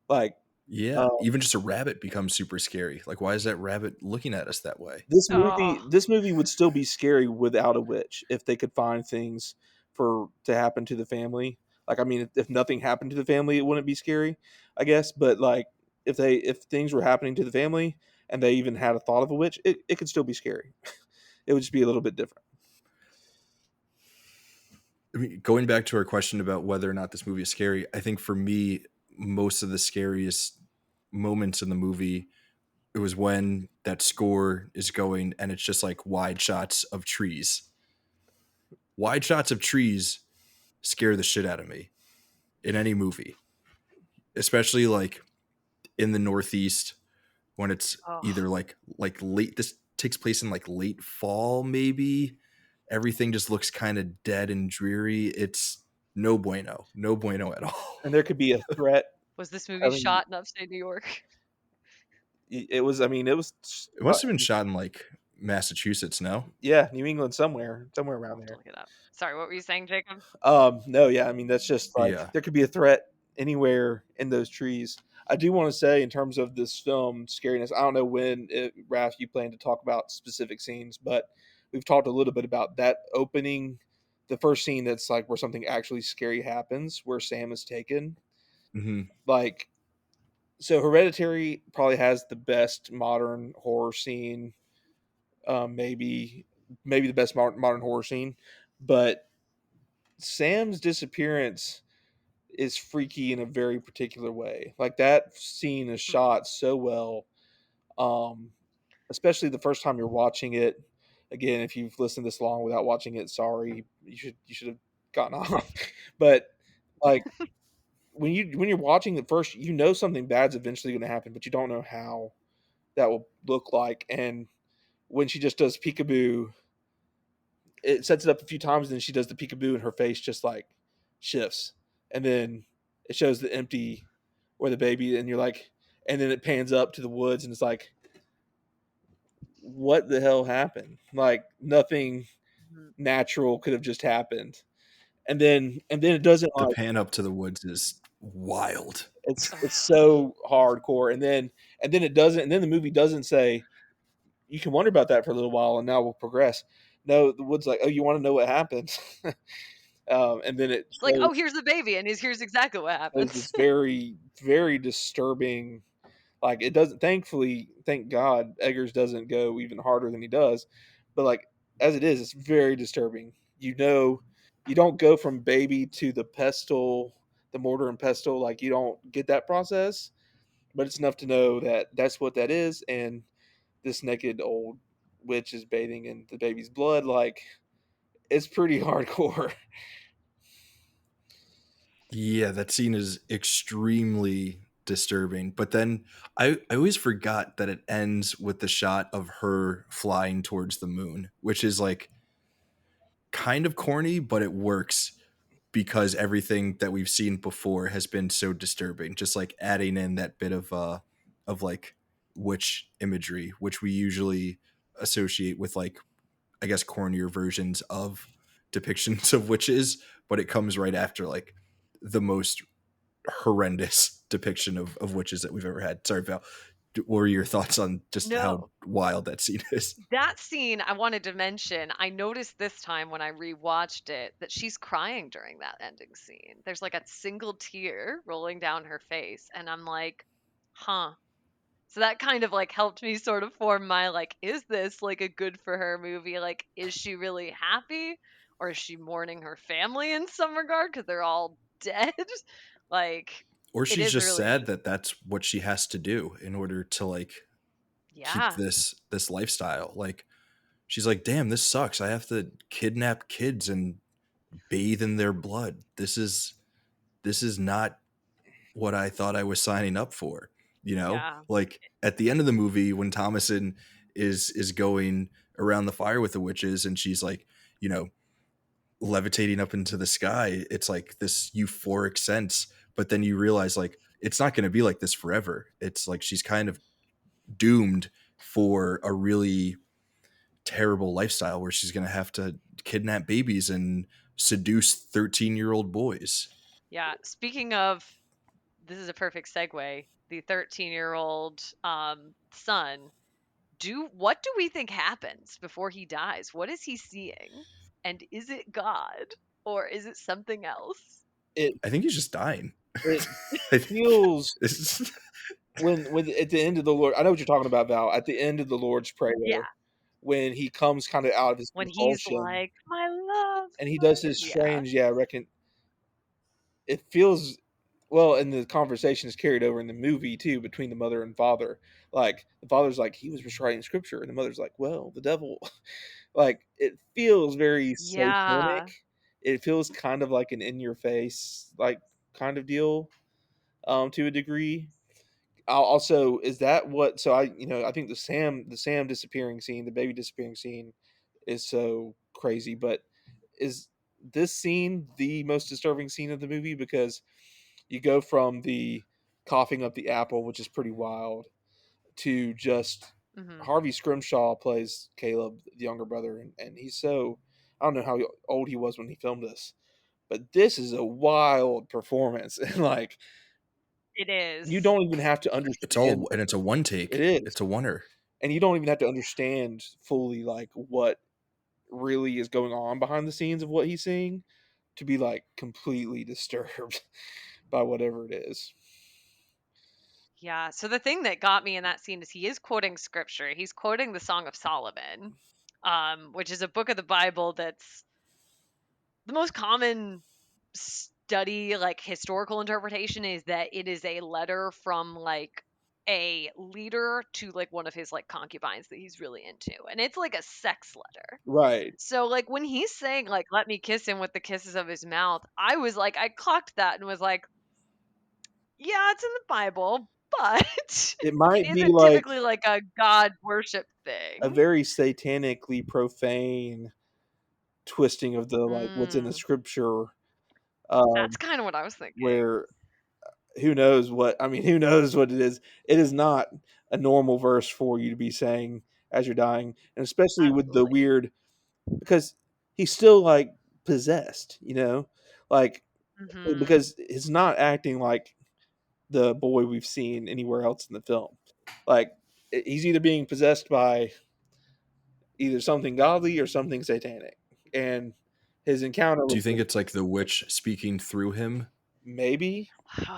Like Yeah. uh, Even just a rabbit becomes super scary. Like, why is that rabbit looking at us that way? Oh, this movie would still be scary without a witch if they could find things for to happen to the family. Like I mean, if nothing happened to the family, it wouldn't be scary, I guess. But like if things were happening to the family and they even had a thought of a witch, it could still be scary. It would just be a little bit different. I mean, going back to our question about whether or not this movie is scary, I think for me, most of the scariest moments in the movie, it was when that score is going and it's just like wide shots of trees. Wide shots of trees scare the shit out of me in any movie, especially like in the Northeast when it's oh. either like late. This takes place in like late fall, maybe. Everything just looks kind of dead and dreary. It's no bueno, no bueno at all. And there could be a threat Was this movie coming. shot in upstate New York? It was. I mean, it was. It must have been shot in like Massachusetts. No. Yeah, New England somewhere I'll around have to there. look it up. Sorry, what were you saying, Jacob? No, yeah, I mean that's just like Yeah. there could be a threat anywhere in those trees. I do want to say in terms of this film scariness, I don't know when Raph you plan to talk about specific scenes, but we've talked a little bit about that opening, the first scene that's like where something actually scary happens, where Sam is taken. Hmm. Like So Hereditary probably has the best modern horror scene, maybe the best modern horror scene, but Sam's disappearance is freaky in a very particular way. Like that scene is Mhm. shot so well, um, especially the first time you're watching it. Again, if you've listened this long without watching it, sorry, you should have gotten off. But like when you're watching it first, you know something bad's eventually going to happen, but you don't know how that will look like. And when she just does peekaboo, it sets it up a few times, and then she does the peekaboo, and her face just like shifts, and then it shows the empty or the baby, and you're like, and then it pans up to the woods, and it's like, what the hell happened? Like nothing Mhm. natural could have just happened, and then it doesn't The like pan up to the woods is wild. it's Ugh. so hardcore, and then it doesn't, and then the movie doesn't say you can wonder about that for a little while, and now we'll progress. No, the wood's like, oh, you want to know what happened? And then it It's like, oh, here's the baby, and here's exactly what shows happens. this very, very disturbing. Like it doesn't. Thankfully, thank God, Eggers doesn't go even harder than he does. But like as it is, it's very disturbing. You know, you don't go from baby to the pestle, the mortar and pestle. Like you don't get that process, but it's enough to know that that's what that is, and this naked old witch is bathing in the baby's blood. Like it's pretty hardcore. Yeah, that scene is extremely disturbing. But then I always forgot that it ends with the shot of her flying towards the moon, which is like kind of corny, but it works because everything that we've seen before has been so disturbing. Just like adding in that bit of like witch imagery, which we usually associate with like I guess cornier versions of depictions of witches, but it comes right after like the most horrendous depiction of witches that we've ever had. Sorry, Val. What were your thoughts on just how No, wild that scene is? that scene I wanted to mention. I noticed this time when I rewatched it that she's crying during that ending scene. There's like a single tear rolling down her face, and I'm like, huh. So that kind of like helped me sort of form my like, is this like a good for her movie? Like, is she really happy? Or is she mourning her family in some regard because they're all dead? Like, Or it she's is just sad really, that that's what she has to do in order to like keep yeah, this lifestyle. Like she's like, "Damn, this sucks. I have to kidnap kids and bathe in their blood. This is not what I thought I was signing up for." You know? yeah, Like at the end of the movie when Thomason is going around the fire with the witches and she's like, you know, levitating up into the sky, it's like this euphoric sense, but then you realize like it's not going to be like this forever. It's like she's kind of doomed for a really terrible lifestyle where she's going to have to kidnap babies and seduce 13-year-old boys. yeah. Speaking of, this is a perfect segue. The 13-year-old son. What do we think happens before he dies? What is he seeing? And is it God or is it something else? It I think he's just dying. it I think feels it's, when at the end of the Lord, I know what you're talking about, Val. At the end of the Lord's Yeah, Prayer, when he comes kind of out of his when he's compulsion like, "My love, and he does my," his yeah, strange, yeah, I reckon it feels well, and the conversation is carried over in the movie too between the mother and father. Like the father's like he was reciting scripture, and the mother's like, well, the devil. Like it feels very yeah, satanic. It feels kind of like an in your face like kind of deal, to a degree. Also, is that what? So I think the Sam disappearing scene, the baby disappearing scene, is so crazy. But is this scene the most disturbing scene of the movie? Because you go from the coughing up the apple, which is pretty wild, to just hmm Harvey Scrimshaw plays Caleb, the younger brother, and he's so I don't know how old he was when he filmed this, but this is a wild performance, and like it you is. don't even have to it's all understand. and it's a one It take. is, It's a oneer. and you don't even have to understand fully like what really is going on behind the scenes of what he's seeing to be like completely disturbed by whatever it is. Yeah. So the thing that got me in that scene is he is quoting scripture. He's quoting the Song of Solomon, which is a book of the Bible that's the most common study, like historical interpretation, is that it is a letter from like a leader to like one of his like concubines that he's really into. And it's like a sex letter. Right. So like when he's saying like let me kiss him with the kisses of his mouth, I was like I clocked that and was like, yeah, it's in the Bible, but It it might be isn't like typically like a God worship a thing. very satanically profane twisting of the like what's in the Mm, scripture, that's um, kind of what I was thinking. where who knows what I mean, who knows what it is. It is not a normal verse for you to be saying as you're dying, and especially with the Absolutely. weird because he's still like possessed, like Mhm. because it's not acting like the boy we've seen anywhere else in the film. Like he's either being possessed by either something godly or something satanic, and his encounter Do with you think it's like the witch speaking through him maybe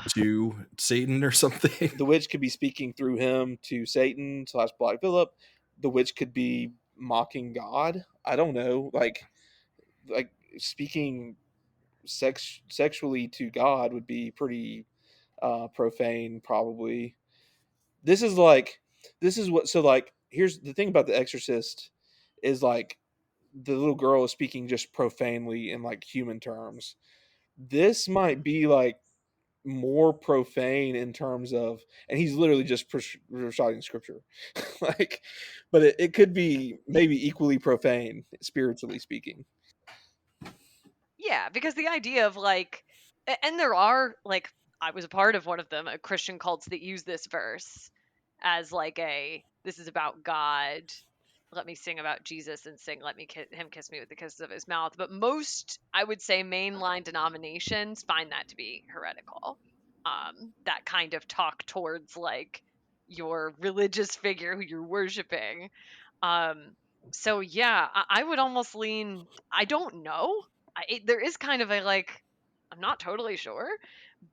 to Satan or something? the witch could be speaking through him to Satan slash Black Phillip. The witch could be mocking God. I don't know, like speaking sexually to God would be pretty profane, probably. This is like this is what so like here's the thing about The Exorcist is like the little girl is speaking just profanely in like human terms. This might be like more profane in terms of, and he's literally just reciting scripture, like, but it could be maybe equally profane spiritually speaking. Yeah, because the idea of like, and there are like, I was a part of one of them, a Christian cults that use this verse as like a, this is about God. Let me sing about Jesus and sing, let me him kiss me with the kisses of his mouth. But most, I would say, mainline denominations find that to be heretical. That kind of talk towards like your religious figure who you're worshiping. Um, so yeah, I would almost lean. I don't know. There is kind of a like. I'm not totally sure,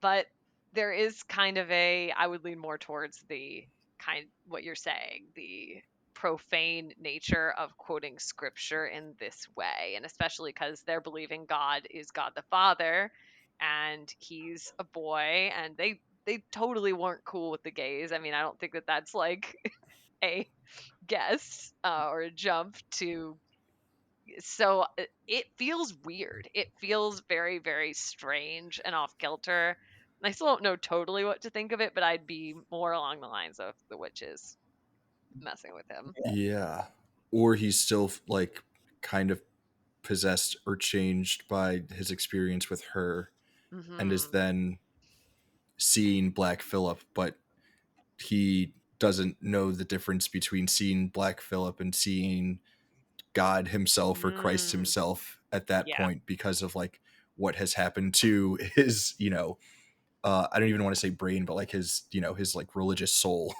but there is kind of a. I would lean more towards the kind what you're saying, the profane nature of quoting scripture in this way, and especially because they're believing God is God the Father, and he's a boy, and they totally weren't cool with the gays. I mean, I don't think that that's like a guess or a jump to so it feels weird. It feels very very strange and off kilter. I still don't know totally what to think of it, but I'd be more along the lines of the witches messing with him. Yeah. Or he's still like kind of possessed or changed by his experience with her and is Hmm. then seeing Black Phillip, but he doesn't know the difference between seeing Black Phillip and seeing God himself or Christ Mm, himself at that yeah. point because of like what has happened to his, I don't even want to say brain, but like his, his like religious soul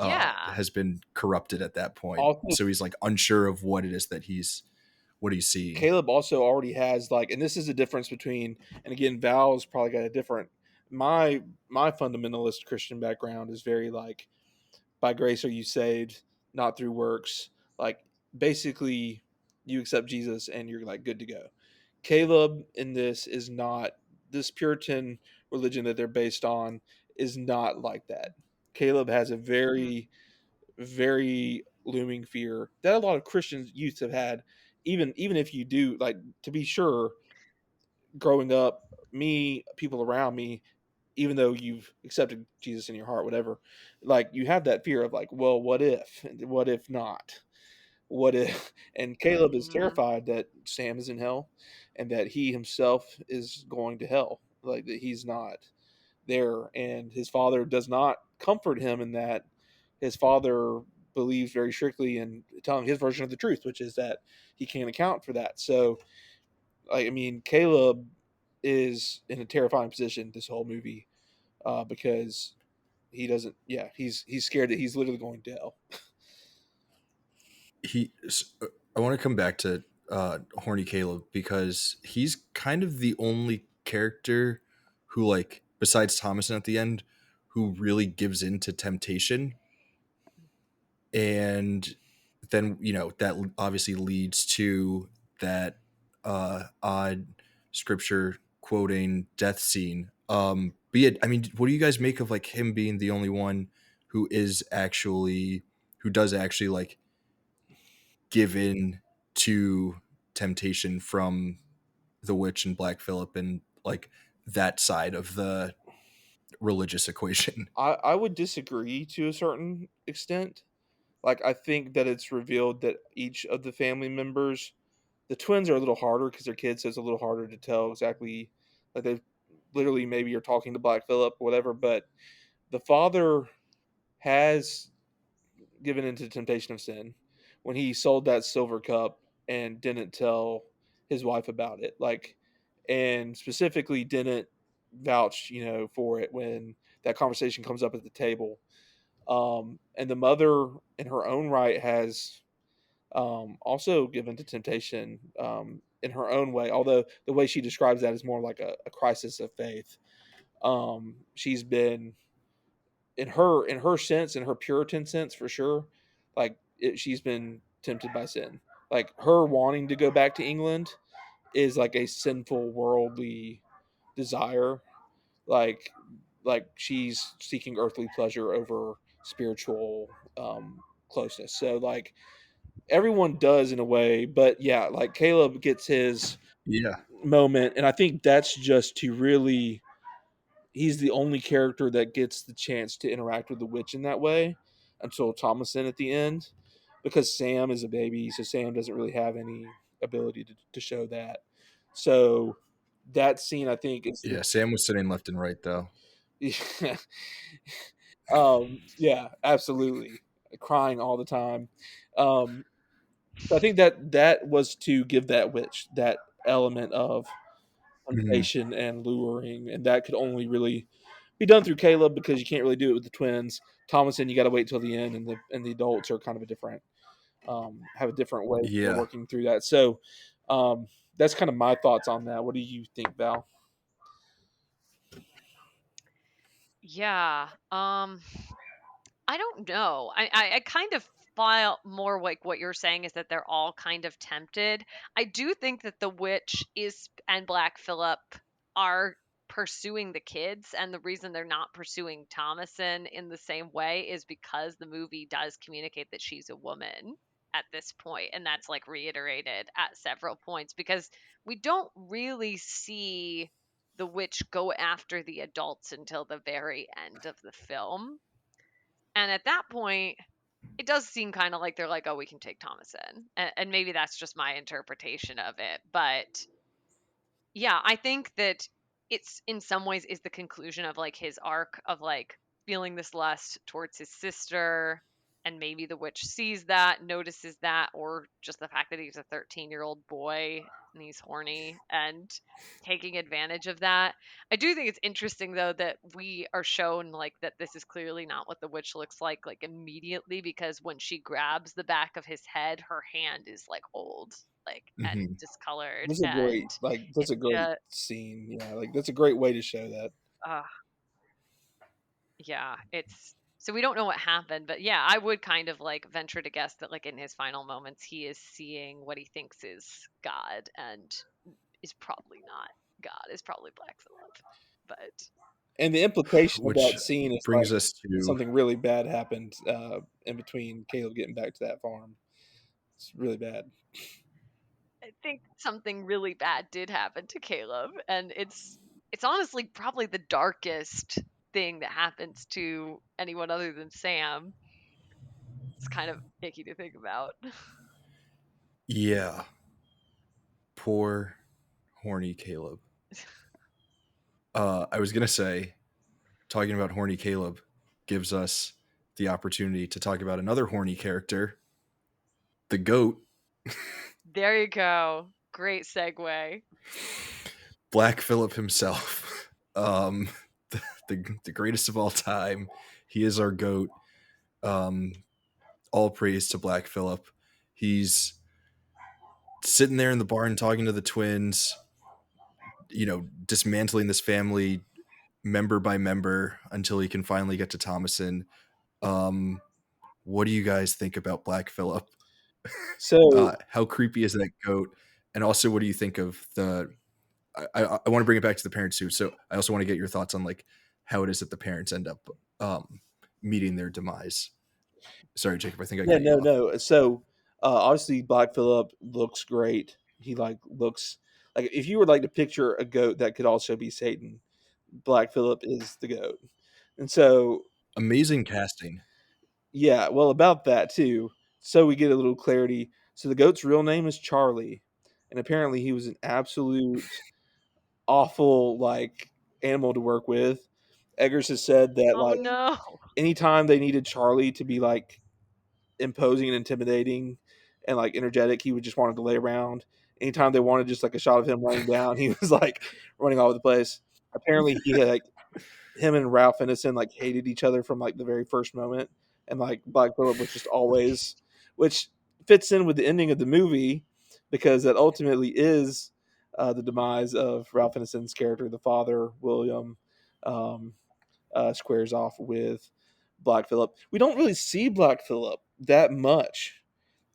Yeah. has been corrupted at that point. Also, So he's like unsure of what it is that what he's seeing. Caleb also already has like, and this is the difference between, and again, Val's probably got a different. My fundamentalist Christian background is very like, by grace are you saved, not through works. Like basically, you accept Jesus and you're like good to go. Caleb in this is not this Puritan religion that they're based on is not like that. Caleb has a Hmm. very very looming fear that a lot of Christians youth have had. Even if you do like to be sure, growing up, me, people around me, even though you've accepted Jesus in your heart, whatever, like you have that fear of like, well, what if not? What if? And Caleb is Hmm. terrified that Sam is in hell, and that he himself is going to hell, like that he's not there, and his father does not comfort him in that. His father believes very strictly in telling his version of the truth, which is that he can't account for that. So, like, I mean, Caleb is in a terrifying position this whole movie because he doesn't. Yeah, he's scared that he's literally going to hell. he I want to come back to horny Caleb because he's kind of the only character who like besides Thomason at the end who really gives in to temptation. And then, that obviously leads to that odd scripture quoting death scene. Be it, I mean, what do you guys make of like him being the only one who does actually like give in to temptation from the witch and Black Phillip and like that side of the religious equation? I would disagree to a certain extent. Like, I think that it's revealed that each of the family members, the twins are a little harder because they're kids, so it's a little harder to tell exactly. Like, they literally maybe are talking to Black Phillip or whatever, but the father has given into temptation of sin when he sold that silver cup and didn't tell his wife about it. Like, and specifically didn't vouch, for it when that conversation comes up at the table. And the mother, in her own right, has also given to temptation in her own way. Although the way she describes that is more like a crisis of faith. She's been in her sense, in her Puritan sense, for sure. Like she's been tempted by sin. Like her wanting to go back to England is like a sinful worldly desire. Like like she's seeking earthly pleasure over spiritual closeness. So like everyone does in a way, but yeah, like Caleb gets his Yeah. moment, and I think that's just to really he's the only character that gets the chance to interact with the witch in that way until Thomason at the end, because Sam is a baby, so Sam doesn't really have any ability to show that. So that scene, I think, is Yeah. Sam was sitting left and right though. the yeah, absolutely, crying all the time. Um, so I think that was to give that witch that element of Mhm. temptation and luring, and that could only really be done through Caleb because you can't really do it with the twins. Thomason, you got to wait till the end, and the adults are kind of a different have a different way of Yeah. working through that. So um, that's kind of my thoughts on that. What do you think, Val? Yeah. I don't know. I kind of file more like what you're saying is that they're all kind of tempted. I do think that the witch is and Black Phillip are pursuing the kids, and the reason they're not pursuing Thomason in the same way is because the movie does communicate that she's a woman at this point, and that's like reiterated at several points because we don't really see the witch go after the adults until the very end of the film. And at that point, it does seem kind of like they're like, oh, we can take Thomas in. And maybe that's just my interpretation of it. But yeah, I think that it's in some ways is the conclusion of like his arc of like feeling this lust towards his sister, and maybe the witch sees that, notices that, or just the fact that he's a 13-year-old boy and he's horny and taking advantage of that. I do think it's interesting though that we are shown like that this is clearly not what the witch looks like immediately, because when she grabs the back of his head, her hand is like old, like, and Mhm. discolored, That's a and great that's a it's great just scene. Yeah, like that's a great way to show that. uh yeah, it's so we don't know what happened, but yeah, I would kind of like venture to guess that like in his final moments he is seeing what he thinks is God, and is probably not God, is probably Black Phillip. But And the implication of that Which scene is like brings us to something really bad happened in between Caleb getting back to that farm. It's really bad. I think something really bad did happen to Caleb, and it's honestly probably the darkest thing that happens to anyone other than Sam. It's kind of icky to think about. yeah, poor horny Caleb. I was gonna say, talking about horny Caleb gives us the opportunity to talk about another horny character, the goat, There you go. Great segue. Black Phillip himself. um, the greatest of all time. He is our goat. Um, all praise to Black Phillip. He's sitting there in the barn talking to the twins, dismantling this family member by member until he can finally get to Thomason. Um, what do you guys think about Black Phillip? So How creepy is that goat? And also, what do you think of the? I want to bring it back to the parents too. So I also want to get your thoughts on like how it is that the parents end up meeting their demise. Sorry, Jacob, I think I yeah, cut you no, off. no. So obviously, Black Phillip looks great. He like looks like if you were like to picture a goat that could also be Satan, Black Phillip is the goat. And so Amazing casting. yeah, well, about that too. So we get a little clarity. So the goat's real name is Charlie, and apparently he was an absolute awful like animal to work with. Eggers has said that Oh like no. anytime they needed Charlie to be like imposing and intimidating and like energetic, he would just wanted to lay around. Anytime they wanted just like a shot of him laying down, he was like running all over the place. Apparently, he had like him and Ralph Ineson like hated each other from like the very first moment, and like Black Phillip was just always, which fits in with the ending of the movie because that ultimately is the demise of Ralph Ineson's character, the father William, um, squares off with Black Phillip. We don't really see Black Phillip that much,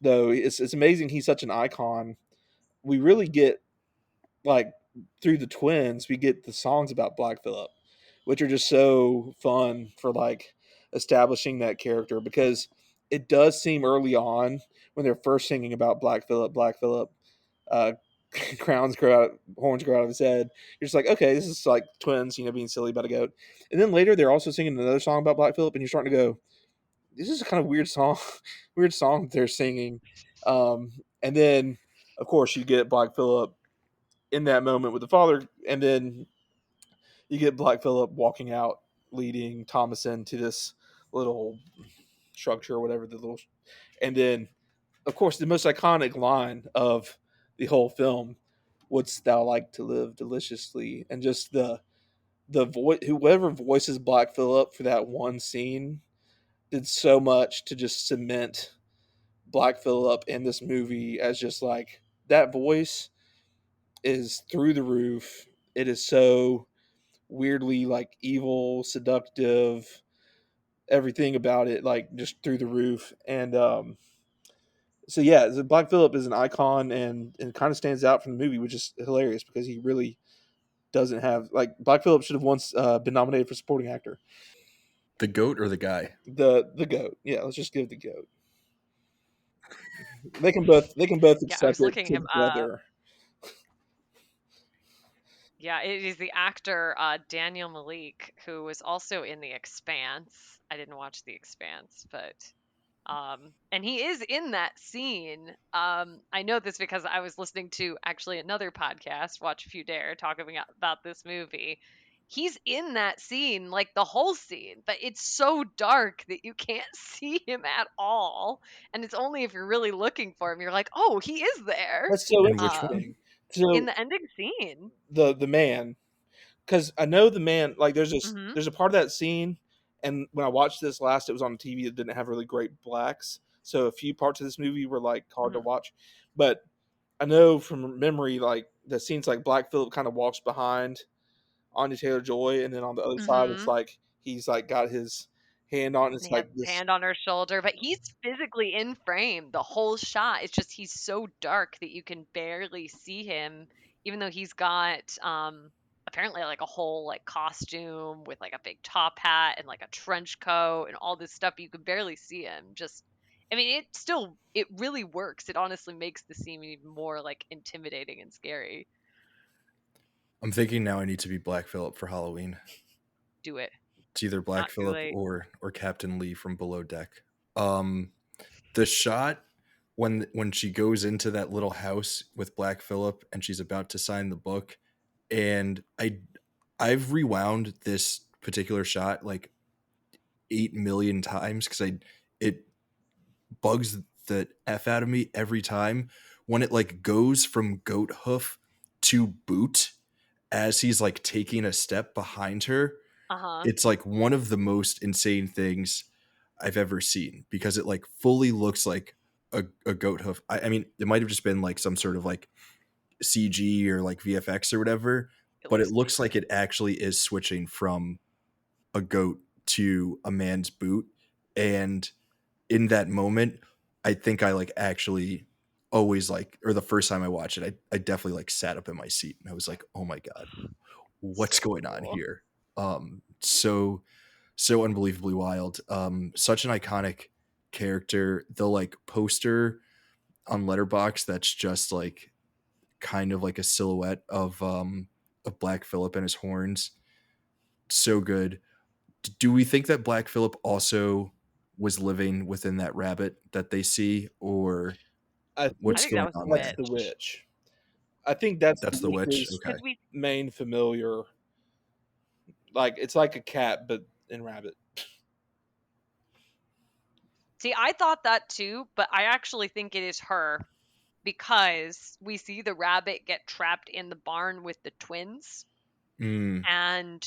though. It's amazing he's such an icon. We really get like through the twins, we get the songs about Black Phillip, which are just so fun for like establishing that character because it does seem early on when they're first singing about Black Phillip, uh, crowns grow out, horns grow out of his head. You're just like, okay, this is like twins, being silly about a goat. And then later they're also singing another song about Black Phillip, and you're starting to go, this is a kind of weird song, weird song that they're singing. And then, of course, you get Black Phillip in that moment with the father, and then you get Black Phillip walking out, leading Thomason to this little structure or whatever the little, and then of course the most iconic line of the whole film, "Wouldst thou like to live deliciously?" And just the voice, whoever voices Black Phillip for that one scene, did so much to just cement Black Phillip in this movie as just like that voice is through the roof. It is so weirdly like evil, seductive, everything about it like just through the roof. And so yeah, the Black Phillip is an icon and kind of stands out from the movie, which is hilarious because he really doesn't have like Black Phillip should have once been nominated for supporting actor. The goat or the guy? The goat, yeah, let's just give the goat. They can both Yeah, I accept was it looking him up. together. Yeah, it is the actor Daniel Malik, who was also in The Expanse. I didn't watch The Expanse, but and he is in that scene. I know this because I was listening to actually another podcast, Watch If You Dare, talking about this movie. He's in that scene, like the whole scene, but it's so dark that you can't see him at all. And it's only if you're really looking for him, you're like, oh, he is there. That's so And which one? interesting. In So the ending scene. the man, because I know the man. Like, Hmm. there's a part of that scene, and when I watched this last, it was on TV that didn't have really great blacks, so a few parts of this movie were like hard to Hmm. watch. But I know from memory, like the scenes like Black Phillip kind of walks behind Anya Taylor Joy, and then on the other side, it's Hmm. like he's like got his hand on. And It's he has like his this. hand on her shoulder, but he's physically in frame the whole shot. It's just he's so dark that you can barely see him, even though he's got apparently like a whole like costume with like a big top hat and like a trench coat and all this stuff. You can barely see him. Just I mean, it really works. It honestly makes the scene even more like intimidating and scary. I'm thinking now I need to be Black Phillip for Halloween. Do it. It's either It's not Black too Phillip late. or Captain Lee from Below Deck. Um, the shot when she goes into that little house with Black Phillip and she's about to sign the book, and I've rewound this particular shot like 8 million times because I it bugs the f out of me every time when it like goes from goat hoof to boot as he's like taking a step behind her. Uh-huh. It's like one of the most insane things I've ever seen because it like fully looks like a goat hoof. I mean, it might have just been like some sort of like CG or like VFX or whatever, It but it looks looks like amazing. it actually is switching from a goat to a man's boot. And in that moment, I think I like actually always like, or the first time I watched it, I definitely like sat up in my seat and I was like, oh my God, what's So going on cool. here? So so unbelievably wild. Such an iconic character. The like poster on Letterbox that's just like kind of like a silhouette of Black Phillip and his horns. So good. Do we think that Black Phillip also was living within that rabbit that they see, or I I think what's think that going was the on that's there? the witch. witch. I think that's the That's the witch. witch's Okay. Because we main familiar. Like it's like a cat, but in rabbit. see, I thought that too, but I actually think it is her because we see the rabbit get trapped in the barn with the twins Mm, and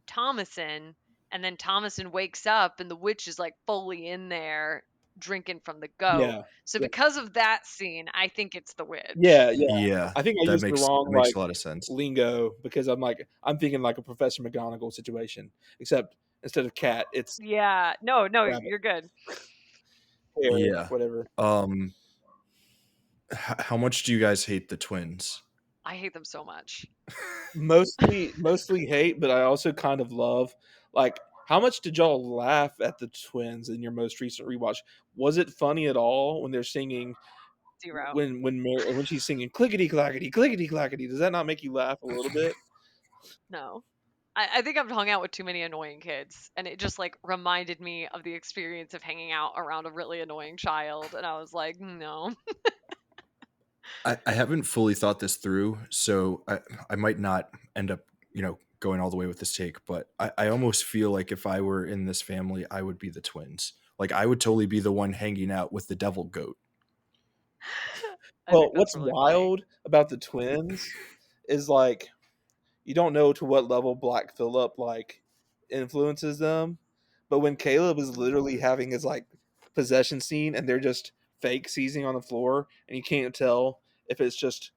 Thomason, and then Thomason wakes up and the witch is like fully in there drinking from the goat. Yeah, So yeah, because of that scene, I think it's the yeah, witch. yeah. yeah, I think I that used the makes wrong a like lot of sense. lingo because I'm thinking like a Professor McGonagall situation, except instead of cat, it's Yeah, no, no, rabbit, you're good. hare, Yeah. whatever. Um, how much do you guys hate the twins? I hate them so much. Mostly hate, but I also kind of love. Like, how much did y'all laugh at the twins in your most recent rewatch? Was it funny at all when they're singing Zero. when she's singing clickety clackety clickety clackety? Does that not make you laugh a little bit? No. I think I've hung out with too many annoying kids, and it just like reminded me of the experience of hanging out around a really annoying child, and I was like, no. I haven't fully thought this through, so I might not end up, going all the way with this take, but I almost feel like if I were in this family, I would be the twins. Like I would totally be the one hanging out with the devil goat. I Well, think that's what's really funny. wild about the twins is like you don't know to what level Black Phillip like influences them, but when Caleb is literally having his like possession scene and they're just fake seizing on the floor and you can't tell if it's just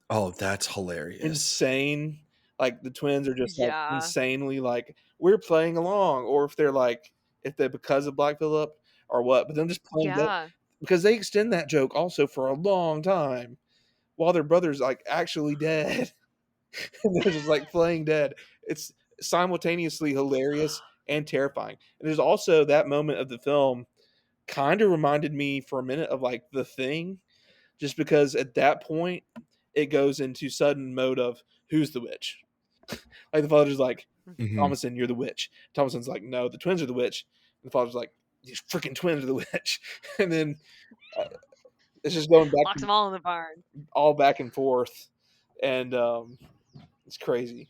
Oh, that's hilarious. insane, like the twins are just like Yeah. insanely like we're playing along, or if they're like if they're because of Black Phillip or what, but them just playing that Yeah. because they extend that joke also for a long time while their brother's like actually dead. And they're just like playing dead. It's simultaneously hilarious and terrifying. And there's also that moment of the film kind of reminded me for a minute of like The Thing, just because at that point it goes into sudden mode of who's the witch? Like the father's like, Hmm. Thomason, you're the witch. Thomason's like, no, the twins are the witch. And the father's like, these freaking twins are the witch. And then uh, it's just going back Locks them all in the barn. all back and forth, and it's crazy.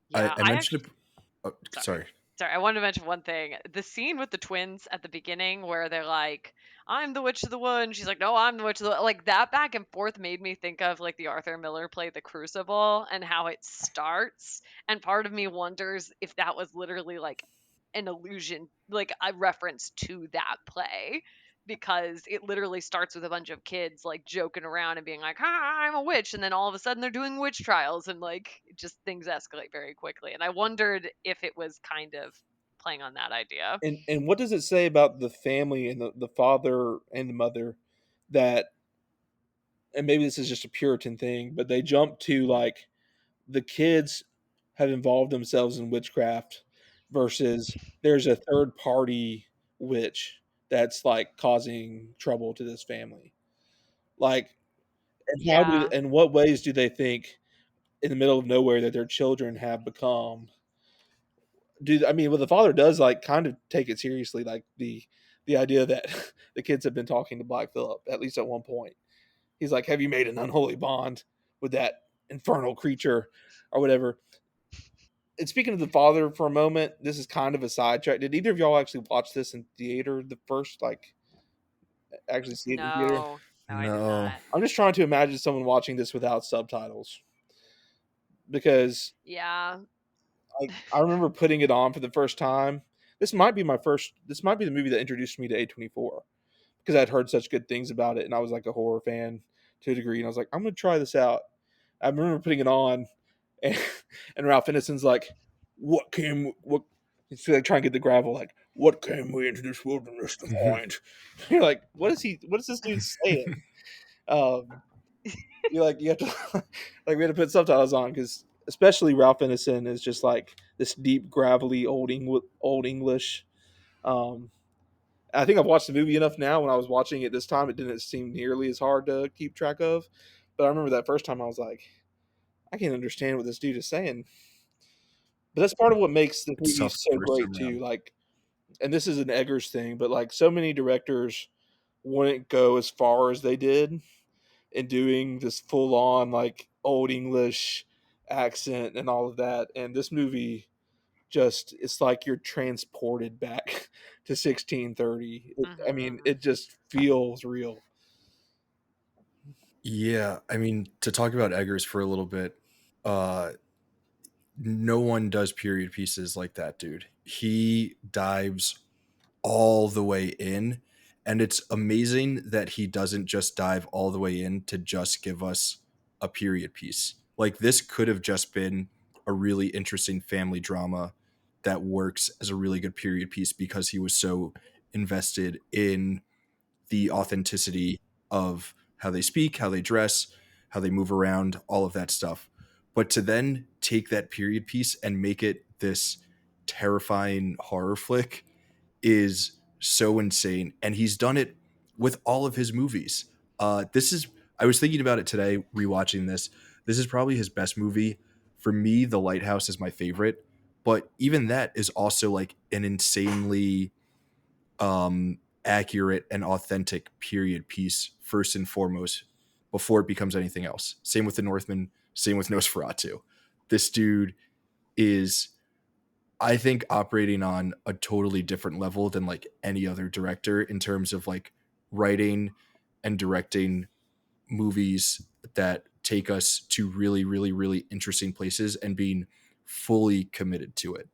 Yeah, I I mentioned actually it. Oh, sorry. sorry. Sorry, I wanted to mention one thing. The scene with the twins at the beginning where they're like, I'm the Witch of the Wood, and she's like, no, I'm the Witch of the Wood. Like, that back and forth made me think of, like, the Arthur Miller play The Crucible and how it starts. And part of me wonders if that was literally, like, an allusion, like, a reference to that play. Because it literally starts with a bunch of kids, like, joking around and being like, hi, I'm a witch. And then all of a sudden they're doing witch trials, and, like, just things escalate very quickly. And I wondered if it was kind of playing on that idea. And what does it say about the family and the father and the mother that and maybe this is just a Puritan thing, but they jump to like the kids have involved themselves in witchcraft versus there's a third party witch that's like causing trouble to this family. Like and how do Yeah. and what ways do they think in the middle of nowhere that their children have become do I mean well the father does like kind of take it seriously like the idea that the kids have been talking to Black Phillip at least at one point. He's like, "Have you made an unholy bond with that infernal creature or whatever?" And speaking of the father for a moment, this is kind of a sidetrack. Did either of y'all actually watch this in theater? The first like actually see it in theater? No. No, I did No. not. I'm just trying to imagine someone watching this without subtitles because Yeah. I remember putting it on for the first time. This might be the movie that introduced me to A24 because I'd heard such good things about it and I was like a horror fan to a degree and I was like, I'm going to try this out. I remember putting it on, and, and Ralph Ineson's like, "What came? What?" He's like trying to get the gravel. Like, "What came we into this wilderness to find?" You're like, "What is he? What is this dude saying?" Um, you have to like we had to put subtitles on because especially Ralph Ineson is just like this deep, gravelly old English. Um, I think I've watched the movie enough now. When I was watching it this time, it didn't seem nearly as hard to keep track of. But I remember that first time, I was like, I can't understand what this dude is saying. But that's part of what makes this It's movie tough so the first great time too. around. Like, and this is an Eggers thing, but like so many directors wouldn't go as far as they did in doing this full on like old English accent and all of that. And this movie just it's like you're transported back to 1630. I mean, Hmm. it just feels real. Yeah, I mean, to talk about Eggers for a little bit, uh, no one does period pieces like that dude. He dives all the way in, and it's amazing that he doesn't just dive all the way in to just give us a period piece. Like this could have just been a really interesting family drama that works as a really good period piece because he was so invested in the authenticity of how they speak, how they dress, how they move around, all of that stuff. But to then take that period piece and make it this terrifying horror flick is so insane. And he's done it with all of his movies. This is, I was thinking about it today, rewatching this. This is probably his best movie. For me, The Lighthouse is my favorite. But even that is also like an insanely accurate and authentic period piece first and foremost before it becomes anything else. Same with The Northman, same with Nosferatu. This dude is, I think, operating on a totally different level than like any other director in terms of like writing and directing movies that take us to really, really, really interesting places and being fully committed to it.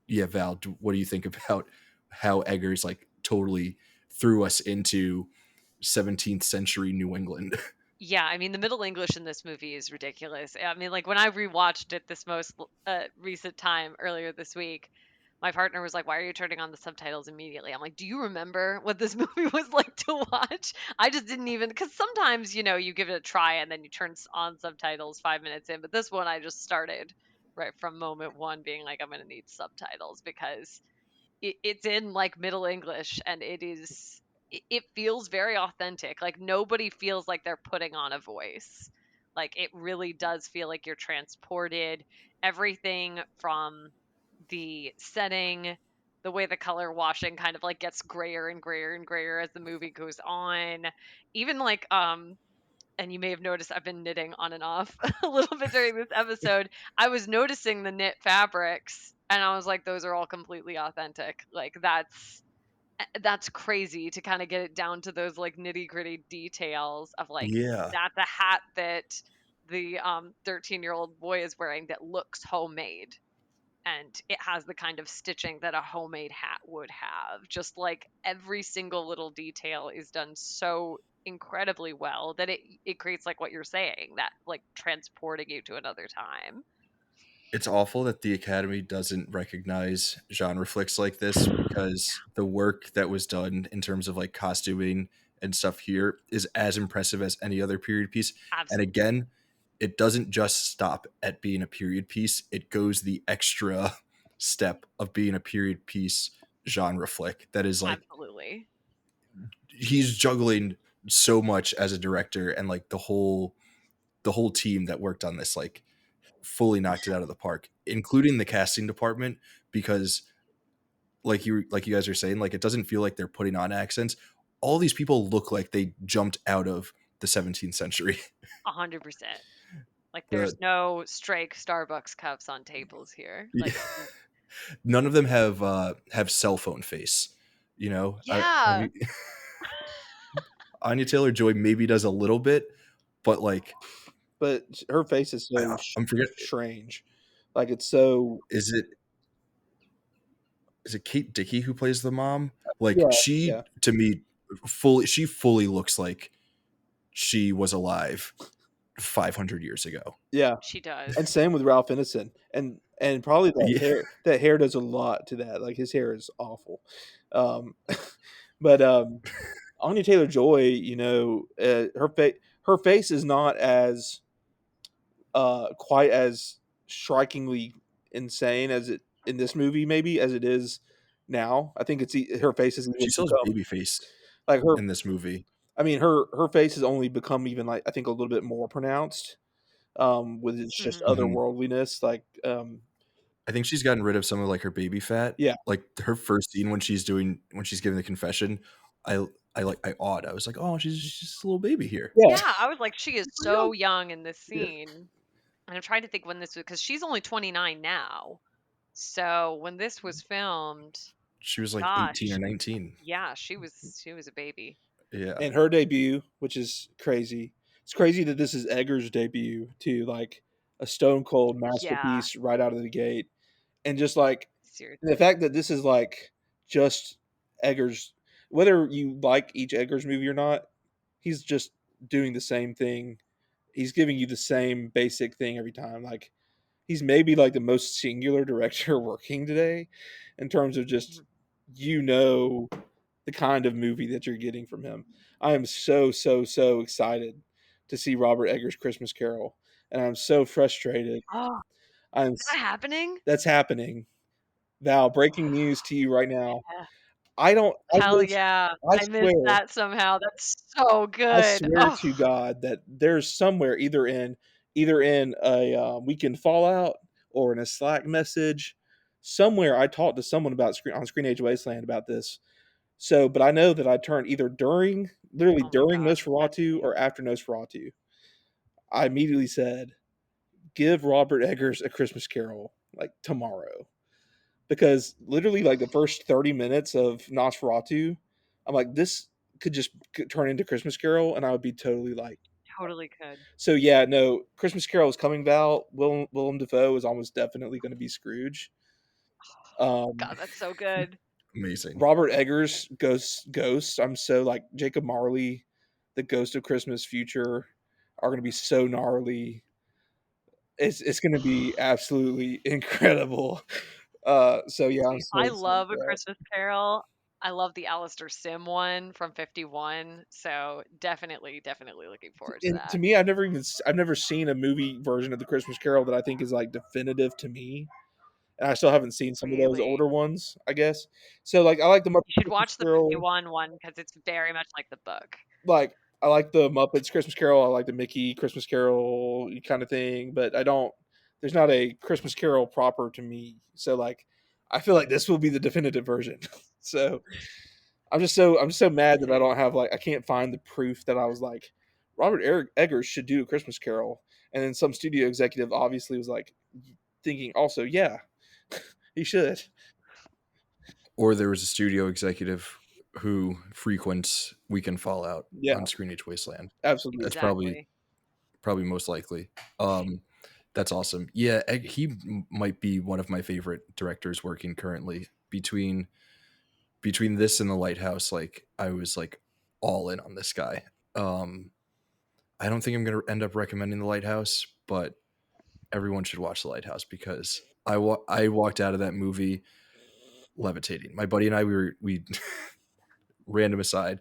Yeah, Val, what do you think about how Eggers like totally threw us into 17th century New England? Yeah, I mean the Middle English in this movie is ridiculous. I mean, like when I rewatched it this most recent time earlier this week, my partner was like, "Why are you turning on the subtitles immediately?" I'm like, "Do you remember what this movie was like to watch?" I just didn't even because sometimes you give it a try and then you turn on subtitles 5 minutes in, but this one I just started right from moment one, being like, "I'm gonna need subtitles," because it's in like Middle English and it feels very authentic. Like nobody feels like they're putting on a voice. Like it really does feel like you're transported. Everything from the setting, the way the color washing kind of like gets grayer and grayer and grayer as the movie goes on. Even like and you may have noticed I've been knitting on and off a little bit during this episode. I was noticing the knit fabrics and I was like, those are all completely authentic. Like that's crazy to kind of get it down to those like nitty gritty details of like Yeah, that's a hat that the 13-year-old boy is wearing that looks homemade and it has the kind of stitching that a homemade hat would have. Just like every single little detail is done so incredibly well that it creates like what you're saying, that like transporting you to another time. it's awful that the Academy doesn't recognize genre flicks like this because the work that was done in terms of like costuming and stuff here is as impressive as any other period piece. And Absolutely. again, it doesn't just stop at being a period piece, it goes the extra step of being a period piece genre flick that is like Absolutely. he's juggling so much as a director, and like the whole team that worked on this like fully knocked it out of the park, including the casting department, because like you guys are saying, like it doesn't feel like they're putting on accents. All these people look like they jumped out of the 17th century. 100%. Like there's the no strike Starbucks cups on tables here. Like None of them have cell phone face, you know. yeah. Anya Taylor Joy maybe does a little bit, but like But her face is so I'm forget strange. Like it's so is it is it Kate Dickey who plays the mom? Like yeah, she yeah. to me she fully looks like she was alive 500 years ago. Yeah, She does. and same with Ralph Ineson, and probably that Yeah. hair. That hair does a lot to that. Like his hair is awful. Um, but Anya Taylor Joy, her face is not as quite as strikingly insane as it in this movie, maybe as it is now. I think her face has She even still has become baby face like her. in this movie. I mean, her face has only become even like I think a little bit more pronounced with its just Hmm. Mhm. otherworldliness. Like, I think she's gotten rid of some of like her baby fat. yeah, Like her first scene when she's giving the confession, I I awed. I was like, oh, she's just a little baby here. yeah, Yeah, I was like, she is Pretty young. so young in this yeah. scene. And I'm trying to think when this was, because she's only 29 now. So when this was filmed, She was like 18 or gosh, 19. yeah, she was a baby. Yeah. And her debut, which is crazy. It's crazy that this is Egger's debut too, like a stone cold Yeah, masterpiece right out of the gate, and just like the seriously. fact that this is like just Eggers, whether you like each Eggers movie or not, he's just doing the same thing. He's giving you the same basic thing every time. Like he's maybe like the most singular director working today in terms of just Mhm. the kind of movie that you're getting from him. I am so excited to see Robert Eggers' Christmas Carol, and I'm so frustrated. Oh, I'm is that happening? That's happening. Val, breaking news to you right now. Yeah. I don't. Hell yeah. I I missed swear. that somehow. That's so I good. swear Oh, to God that there's somewhere either in a weekend fallout or in a Slack message somewhere I talked to someone about on Screen Age Wasteland about this. So, but I know that I turned either literally oh my during God. That's Nosferatu or amazing. after Nosferatu. I immediately said, "Give Robert Eggers a Christmas Carol like tomorrow," because literally like the first 30 minutes of Nosferatu, I'm like, this could turn into Christmas Carol, and I would be totally like, Totally could. so yeah, no, Christmas Carol is coming. Val Willem Dafoe is almost definitely going to be Scrooge. Um, God, that's so good. Amazing. Robert Eggers Ghost. I'm so like Jacob Marley, the Ghost of Christmas Future, are going to be so gnarly. It's going to be absolutely incredible. So yeah, I'm See, so I excited love A for that. Christmas Carol. I love the Alistair Sim one from 51. So definitely looking forward to And to that. me, I've never seen a movie version of the Christmas Carol that I think is like definitive to me, and I still haven't seen some of those Really. older ones. I guess so. Like I like the You Muppets should Christmas watch the Carol. 51 one because it's very much like the book. Like I like the Muppets Christmas Carol. I like the Mickey Christmas Carol kind of thing, but I don't. There's not a Christmas Carol proper to me. So like, I feel like this will be the definitive version. So I'm just so mad that I See. don't have like I can't find the proof that I was like Eggers should do a Christmas Carol, and then some studio executive obviously was like thinking also yeah he should. Or there was a studio executive who frequents Weekend Fallout Yeah, on Screen Age Wasteland. absolutely. That's probably Exactly. most likely. That's awesome. Yeah, might be one of my favorite directors working currently. Between this and The Lighthouse, like I was like all in on this guy. Um, I don't think I'm gonna end up recommending The Lighthouse, but everyone should watch The Lighthouse because I walked out of that movie levitating. My buddy and I we random aside,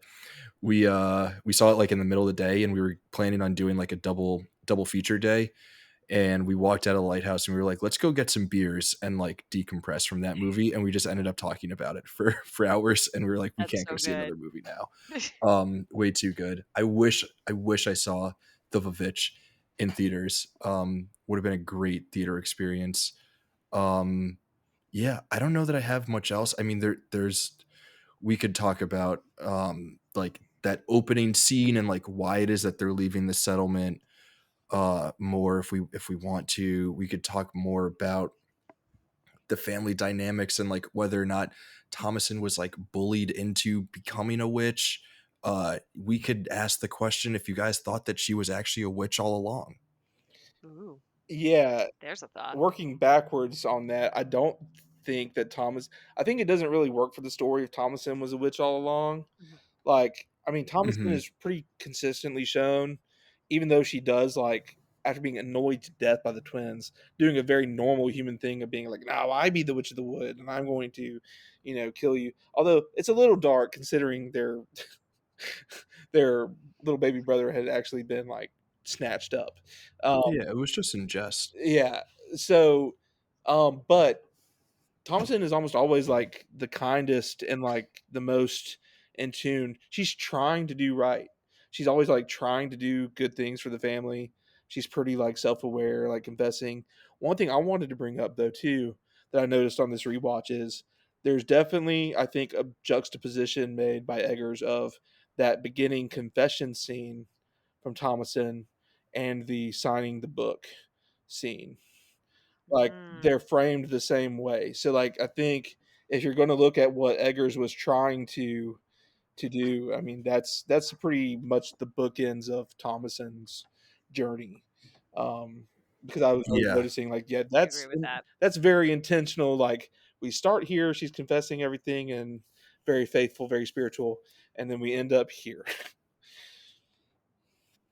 we saw it like in the middle of the day and we were planning on doing like a double feature day, and we walked out of the Lighthouse and we were like, let's go get some beers and like decompress from that movie, and we just ended up talking about it for hours, and we were like, we That's can't go so see good. another movie now. Way too good. I wish I saw the Vavitch in theaters. Would have been a great theater experience. um yeah, I don't know that I have much else. I mean, there's we could talk about like that opening scene and like why it is that they're leaving the settlement more if we want to. We could talk more about the family dynamics and like whether or not Thomason was like bullied into becoming a witch. We could ask the question if you guys thought that she was actually a witch all along. Ooh, Yeah, there's a thought. working backwards on that, I don't think that Thomas. I think it doesn't really work for the story if Thomason was a witch all along. Mhm. Like, I mean, Thomason Hmm. is pretty consistently shown even though she does like after being annoyed to death by the twins, doing a very normal human thing of being like, "Now I be the witch of the wood, and I'm going to, kill you." Although it's a little dark considering their little baby brother had actually been like snatched up. Um, Yeah, it was just in jest. yeah. So, but Thomason is almost always like the kindest and like the most in tune. She's trying to do right. She's always like trying to do good things for the family. She's pretty like self-aware, like confessing. One thing I wanted to bring up though too that I noticed on this rewatch is there's definitely I think a juxtaposition made by Eggers of that beginning confession scene from Thomason and the signing the book scene, like Mm, they're framed the same way. So like I think if you're going to look at what Eggers was trying to do, I mean that's pretty much the bookends of Thomason's journey. Um, because I was really Yeah, noticing like yeah, I agree with that. that's very intentional. Like we start here, she's confessing everything and very faithful, very spiritual, and then we end up here.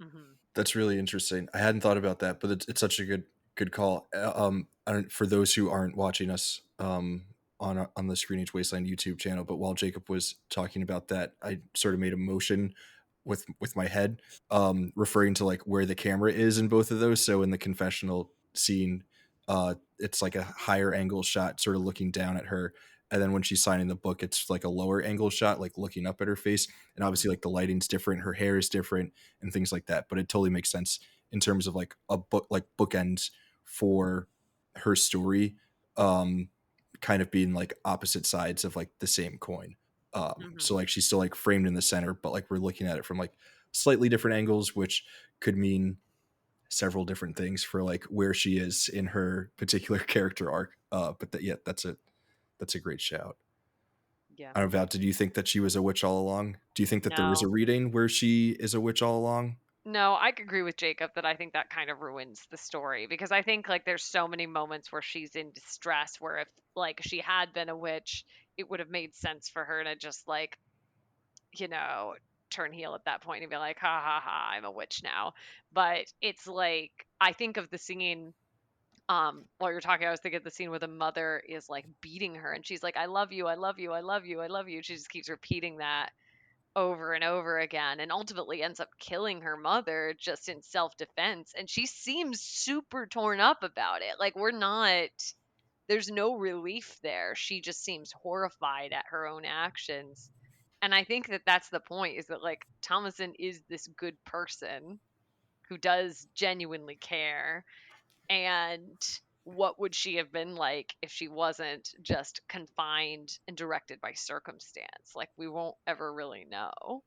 Hmm. that's really interesting. I hadn't thought about that, but it's such a good call. I don't, for those who aren't watching us on the Screenage Wasteland YouTube channel, but while Jacob was talking about that, I sort of made a motion with my head, referring to like where the camera is in both of those. So in the confessional scene, it's like a higher angle shot, sort of looking down at her, and then when she's signing the book, it's like a lower angle shot, like looking up at her face. And obviously, Hmm. like the lighting's different, her hair is different, and things like that. But it totally makes sense in terms of like a book, like bookends for her story, um, kind of being like opposite sides of like the same coin. So Hmm. like she's still like framed in the center, but like we're looking at it from like slightly different angles, which could mean several different things for like where she is in her particular character arc. But that, yeah, that's a great shout. Yeah. I don't know, Val, did you think that she was a witch all along? Do you think that there was a No. reading where she is a witch all along? No, I agree with Jacob that I think that kind of ruins the story because I think like there's so many moments where she's in distress where if like she had been a witch, it would have made sense for her to just like, you know, turn heel at that point and be like, ha ha ha, I'm a witch now. But it's like I think of the scene while you're talking, I was thinking of the scene where the mother is like beating her and she's like, I love you, I love you, I love you, I love you. She just keeps repeating that over and over again and ultimately ends up killing her mother just in self-defense, and she seems super torn up about it. Like we're not there's no relief there. She just seems horrified at her own actions. And I think that that's the point, is that like Thomason is this good person who does genuinely care, and what would she have been like if she wasn't just confined and directed by circumstance? Like we won't ever really know.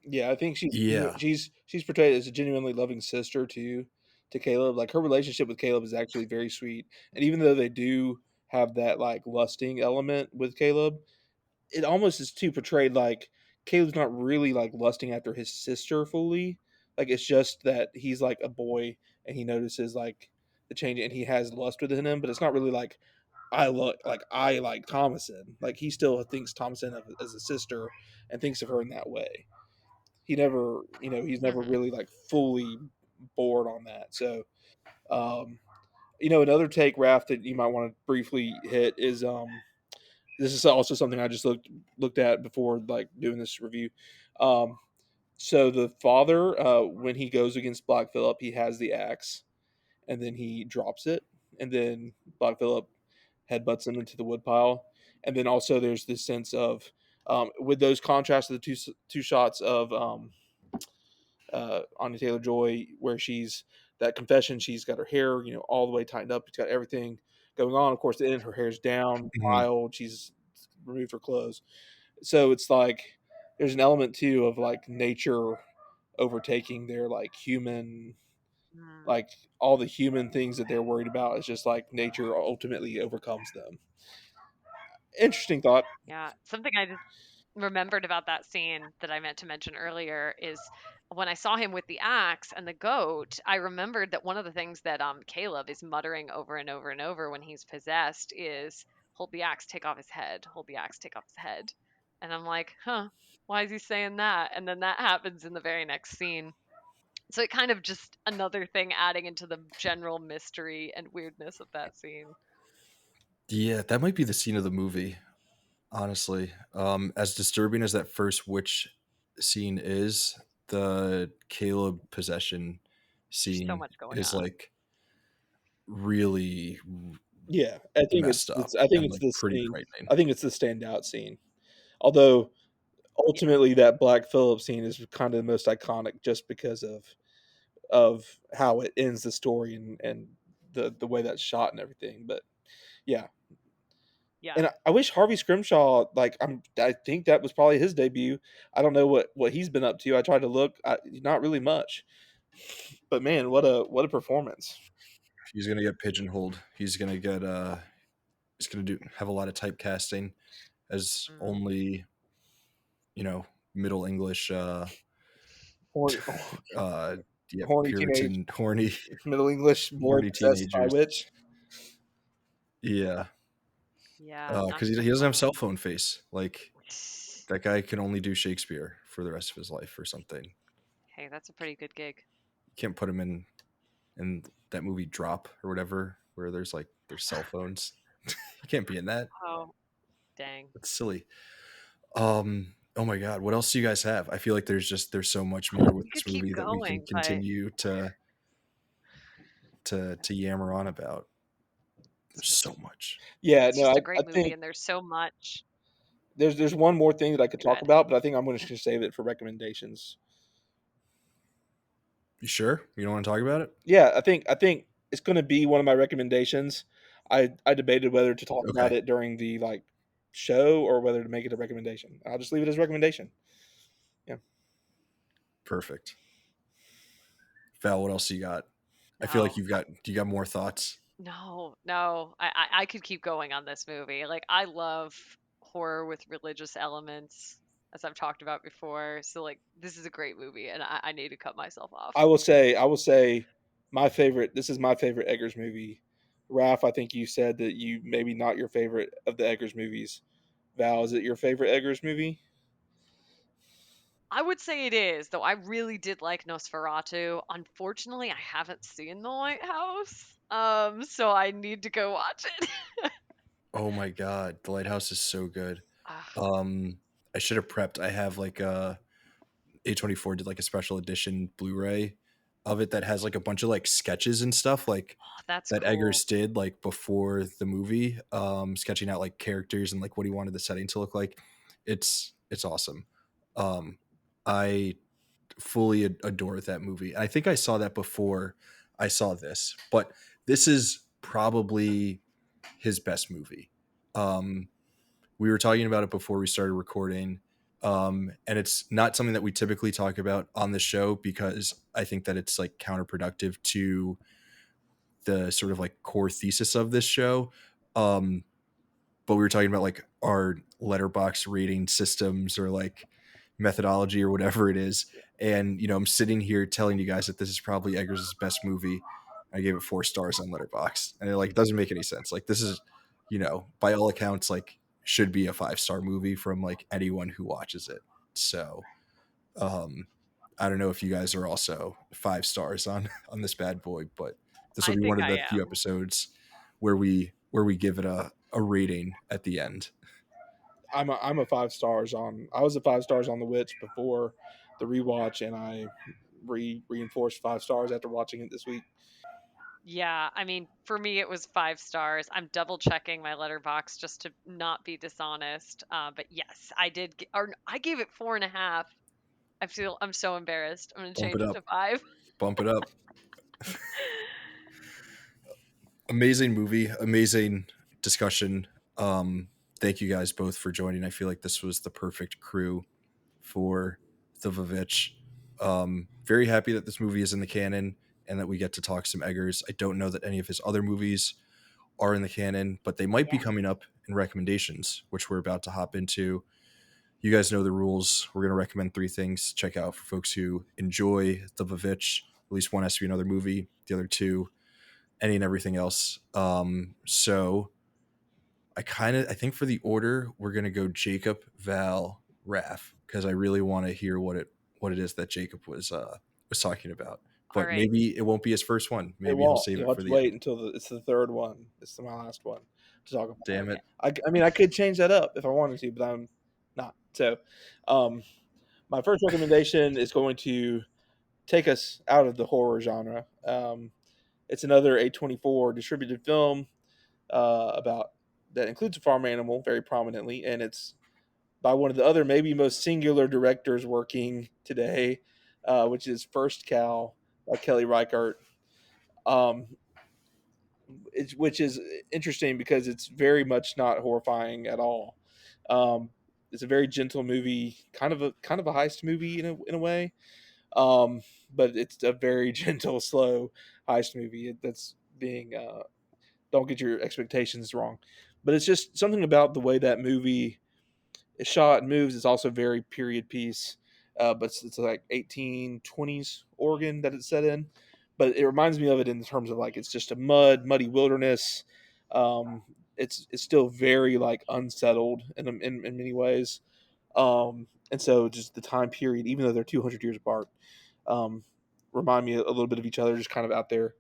Yeah, I think Yeah. she's portrayed as a genuinely loving sister to Caleb. Like her relationship with Caleb is actually very sweet, and even though they do have that like lusting element with Caleb, it almost is too portrayed like Caleb's not really like lusting after his sister fully. Like it's just that he's like a boy and he notices like the change and he has lust within him, but it's not really like I like Thomason. Like he still thinks Thomason as a sister and thinks of her in that way. He never, he's never Hmm. really like fully bored on that. So, um, another take, Raph, that you might want to briefly hit is this is also something I just looked at before like doing this review. Um, so the father, when he goes against Black Phillip, he has the axe and then he drops it, and then Black Phillip headbutts him into the woodpile. And then also there's this sense of with those contrasts of the two shots of Anya Taylor Joy, where she's that confession, she's got her hair, all the way tightened up. She's got everything going on. Of course, the end, her hair's down, Mhm. piled. She's removed her clothes. So it's like there's an element too of like nature overtaking their like human, Mm. like all the human things that they're worried about is just like nature ultimately overcomes them. Interesting thought. Yeah, something I just remembered about that scene that I meant to mention earlier is when I saw him with the axe and the goat, I remembered that one of the things that Caleb is muttering over and over and over when he's possessed is hold the axe, take off his head, hold the axe, take off his head. And I'm like, huh, why is he saying that? And then that happens in the very next scene. So it kind of just another thing adding into the general mystery and weirdness of that scene. Yeah, that might be the scene of the movie, honestly. As disturbing as that first witch scene is, the Caleb possession There's so scene much going is on. like really Yeah, I think messed up I think and it's like the pretty scene. frightening. I think it's the standout scene. Although Yeah. ultimately that Black Phillip scene is kind of the most iconic just because of how it ends the story and the way that's shot and everything. But yeah, Yeah. and I wish Harvey Scrimshaw, like I think that was probably his debut. I don't know what he's been up to. I tried to look, not really much. But man, what a performance! He's gonna get pigeonholed. He's gonna get he's gonna do have a lot of typecasting as Mm. only, you know, Middle English Horny, uh yeah, horny teenage, Puritan horny Middle English boy horny possessed by a teenagers. witch. Yeah. Yeah, not Because he doesn't have a cell surprised. phone face. Like that guy can only do Shakespeare for the rest of his life or something. Hey, that's a pretty good gig. You can't put him in that movie Drop or whatever, where there's cell phones. You can't be in that. Oh, dang. It's silly. Oh my god, what else do you guys have? I feel like there's so much more with You this could keep movie that we can going, but continue to yammer on about. There's so much. Yeah, it's no, just a I great movie, think and there's so much. there's one more thing that I could Go talk ahead. about, but I think I'm going to save it for recommendations. You sure? You don't want to talk about it? Yeah, I think it's going to be one of my recommendations. I debated whether to talk about Okay. it during the show or whether to make it a recommendation. I'll just leave it as a recommendation. Yeah. Perfect. Val, what else you got? I feel like No, you got more thoughts. no. I could keep going on this movie. Like, I love horror with religious elements, as I've talked about before. So, like, this is a great movie, and I need to cut myself off. I will say my favorite, this is my favorite Eggers movie. Ralph, I think you said that you maybe not your favorite of the Eggers movies. Val, is it your favorite Eggers movie? I would say it is, though I really did like Nosferatu. Unfortunately, I haven't seen The Lighthouse, so I need to go watch it. Oh my god, The Lighthouse is so good. Ah, Um, I should have prepped. I have like A24 did like a special edition Blu-ray of it that has like a bunch of like sketches and stuff like that's that cool. Eggers did like before the movie, sketching out like characters and like what he wanted the setting to look like. It's awesome. Um, I fully adore that movie. I think I saw that before I saw this, but this is probably his best movie. Um, we were talking about it before we started recording, and it's not something that we typically talk about on the show because I think that it's like counterproductive to the sort of like core thesis of this show. Um, but we were talking about like our letterbox rating systems or like methodology or whatever it is. And I'm sitting here telling you guys that this is probably Eggers' best movie. I gave it 4 stars on Letterbox, and it doesn't make any sense. Like this is, by all accounts, like should be a 5-star movie from like anyone who watches it. So, um, I don't know if you guys are also 5 stars on this bad boy, but this will I be one think of I the few am. episodes where we give it a rating at the end. I'm a 5 stars on. I was a 5 stars on The Witch before the rewatch, and I reinforced 5 stars after watching it this week. Yeah, I mean, for me, it was 5 stars. I'm double checking my letterbox just to not be dishonest. But yes, I did, or I gave it 4.5. I'm so embarrassed. I'm gonna Bump change it it up. to 5. Bump it up. Amazing movie, amazing discussion. Thank you guys both for joining. I feel like this was the perfect crew for the Vavitch. Very happy that this movie is in the canon and that we get to talk some Eggers. I don't know that any of his other movies are in the canon, but they might be Yeah. coming up in recommendations, which we're about to hop into. You guys know the rules. We're going to recommend 3 things. Check out for folks who enjoy the Vavitch. At least one has to be another movie. The other two, any and everything else. So I think for the order we're gonna go Jacob, Val, Raph, because I really want to hear what it is that Jacob was was talking about. All But right. maybe it won't be his first one. It Maybe he'll won't. save You'll it have for to the wait end. until it's the third one. It's my last one to talk about. Damn Okay. it. I mean, I could change that up if I wanted to, but I'm not. So, um, my first recommendation is going to take us out of the horror genre. It's another A24 distributed film about that includes a farm animal very prominently, and it's by one of the other maybe most singular directors working today, which is First Cow by Kelly Reichardt. Um, which is interesting because it's very much not horrifying at all. Um, it's a very gentle movie, kind of a heist movie in a way, um, but it's a very gentle, slow heist movie. That's being don't get your expectations wrong, but it's just something about the way that movie is shot and moves. It's also very period piece, but it's like 1820s Oregon that it's set in. But it reminds me of it in terms of like it's just a muddy wilderness. Um, it's still very like unsettled in many ways, and so just the time period, even though they're 200 years apart, um, remind me a little bit of each other, just kind of out there,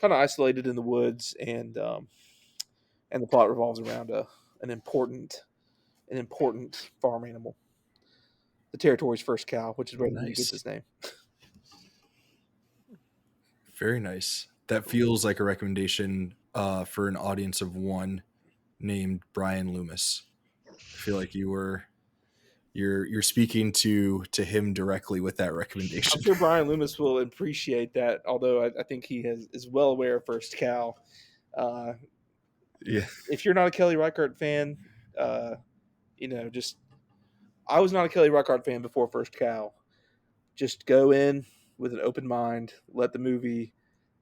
kind of isolated in the woods, and the plot revolves around an important an important farm animal, the territory's first cow, which is where the movie gets Nice. its name. Very nice. That Cool. feels like a recommendation for an audience of one named Brian Loomis. I feel like you're speaking to him directly with that I'm recommendation. sure Brian Loomis will appreciate that, although I think is well aware of First Cow. Uh, Yeah. if you're not a Kelly Reichardt fan, uh, just I was not a Kelly Reichardt fan before First Cow. Just go in with an open mind, let the movie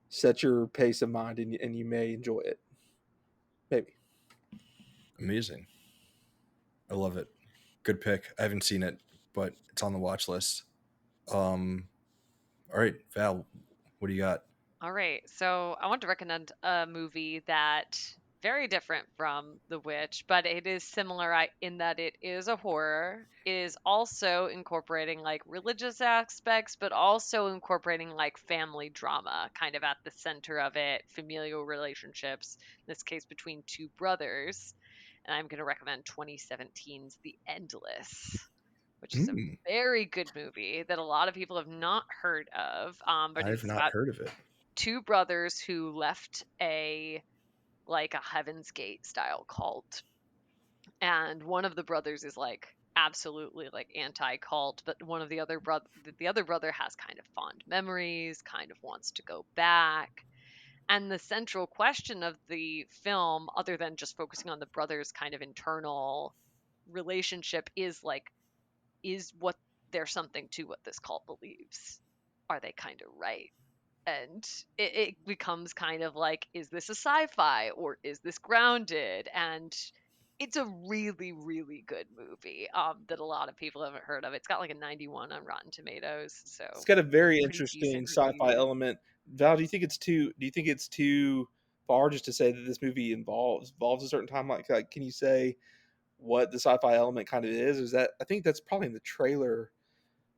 set your pace of mind, and you may enjoy it. Maybe. Amazing. I love it. Good pick. I haven't seen it, but it's on the watch list. Um all right, Val, what do you got? All right. So I want to recommend a movie that very different from The Witch, but it is similar in that it is a horror. It is also incorporating like religious aspects, but also incorporating like family drama kind of at the center of it, familial relationships, in this case between two brothers. And I'm going to recommend 2017's The Endless, which is a Mm, very good movie that a lot of people have not heard of. But I've it's not about heard of it. two brothers who left a Heaven's Gate style cult, and one of the brothers is like absolutely like anti-cult, but the other brother has kind of fond memories, kind of wants to go back. And the central question of the film, other than just focusing on the brothers' kind of internal relationship, is like, is what there's something to what this cult believes? Are they kind of right? And it becomes kind of like, is this a sci-fi or is this grounded? And it's a really really good movie that a lot of people haven't heard of. It's got like a 91 on Rotten Tomatoes, It's so got a very pretty interesting decent sci-fi reviews. element. Val, do you think it's too far just to say that this movie involves a certain time? Like can you say what the sci-fi element kind of is? Is that I think that's probably in the trailer.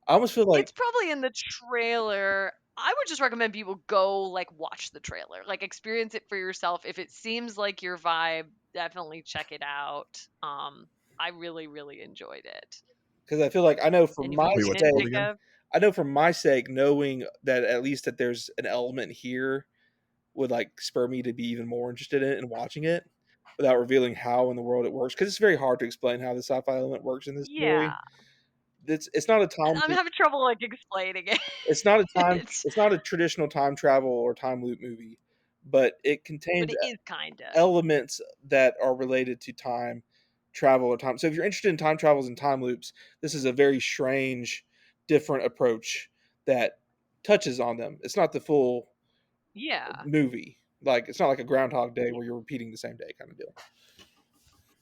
I almost feel like It's probably in the trailer. I would just recommend people go like watch the trailer, like experience it for yourself. If it seems like your vibe, definitely check it out. I really really enjoyed it. because I feel like I know for And you've my Wait, seen what's it it, called sake, again? Jacob? I know for my sake, knowing that at least that there's an element here would like spur me to be even more interested in it and watching it without revealing how in the world it works because it's very hard to explain how the sci-fi element works in this Yeah. story. It's not a time I'm having trouble like explaining it's not a time it. it's not a traditional time travel or time loop movie, but it But contains it is kinda. elements that are related to time travel or time. So if you're interested in time travels and time loops, this is a very strange, different approach that touches on them. It's not the full Yeah. movie. Like it's not like a Groundhog Day where you're repeating the same day kind of deal.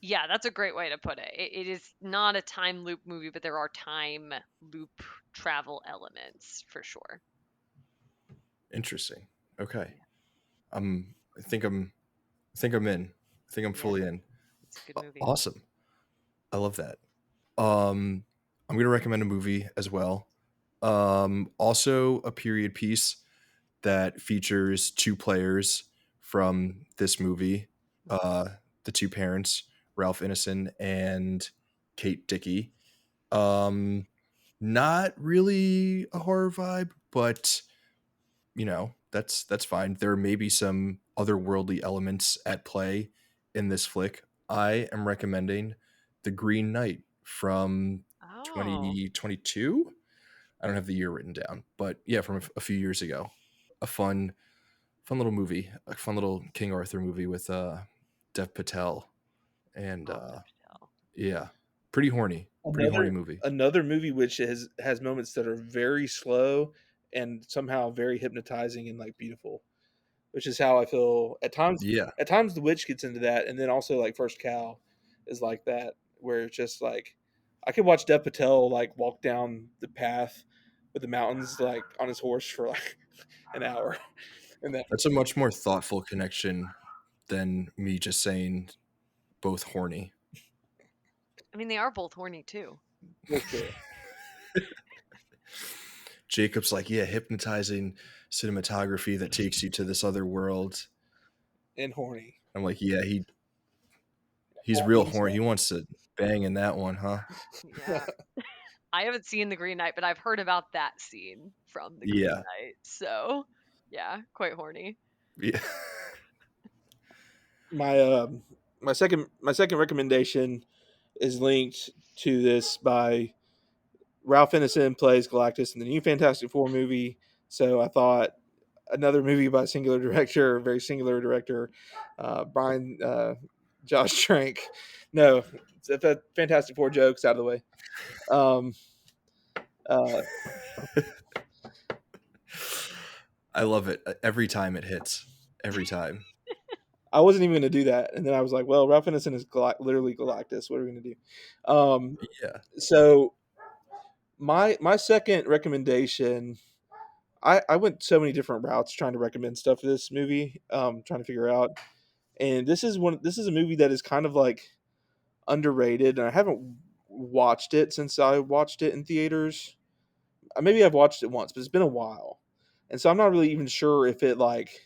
Yeah, that's a great way to put it. It is not a time loop movie, but there are time loop travel elements for sure. Interesting. Okay. Yeah. I'm I think I'm I think I'm in. I think I'm Yeah. fully in. It's a good movie. Awesome. I love that. I'm gonna recommend a movie as well. Also a period piece that features two players from this movie, uh, the two parents, Ralph Ineson and Kate Dickey. Um, Not really a horror vibe, but that's fine. There may be some otherworldly elements at play in this flick. I am recommending The Green Knight from Oh, 2022. I don't have the year written down, but yeah, from a few years ago. A fun little movie, a fun little King Arthur movie with Dev Patel and oh, Dev Patel. yeah, pretty horny Another movie. another movie which has moments that are very slow and somehow very hypnotizing and like beautiful, which is how I feel at times. Yeah, At times, The Witch gets into that, and then also like First Cow is like that, where it's just like I could watch Dev Patel like walk down the path with the mountains like on his horse for like an hour, and then that's a much more thoughtful connection than me just saying both horny. I mean, they are both horny too. that's true. Jacob's like, yeah, hypnotizing cinematography that takes you to this other world. And horny, I'm like, yeah, he's all real things horny. He wants to bang in that one, huh? Yeah. I haven't seen The Green Knight, but I've heard about that scene from The Green Yeah, Knight. So, yeah, quite horny. yeah. my my second recommendation is linked to this by Ralph Ineson plays Galactus in the new Fantastic Four movie. So I thought another movie by a singular director, a very singular director, Brian Josh Trank. No, it's a Fantastic Four jokes out of the way. Um, uh, I love it every time it hits. Every time. I wasn't even going to do that, and then I was like, "Well, Ralph Ineson is literally Galactus. What are we going to do?" Yeah. So my second recommendation, I went so many different routes trying to recommend stuff for this movie, trying to figure out. And this is a movie that is kind of like underrated, and I haven't watched it since I watched it in theaters. Maybe I've watched it once, but it's been a while, and so I'm not really even sure if it like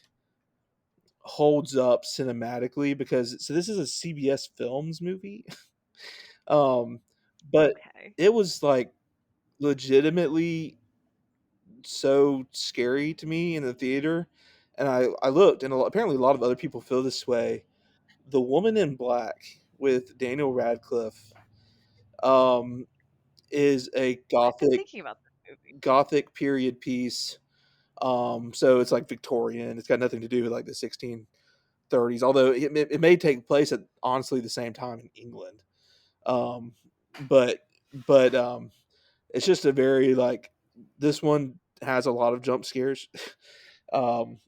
holds up cinematically because so this is a CBS Films movie, um, but Okay. it was like legitimately so scary to me in the theater, and I looked, and apparently a lot of other people feel this way. The Woman in Black with Daniel Radcliffe um, is a I've been thinking about this movie. gothic period piece. So it's like Victorian. It's got nothing to do with like the 1630s, although it may take place at honestly the same time in England. Um, but it's just a very like this one has a lot of jump scares.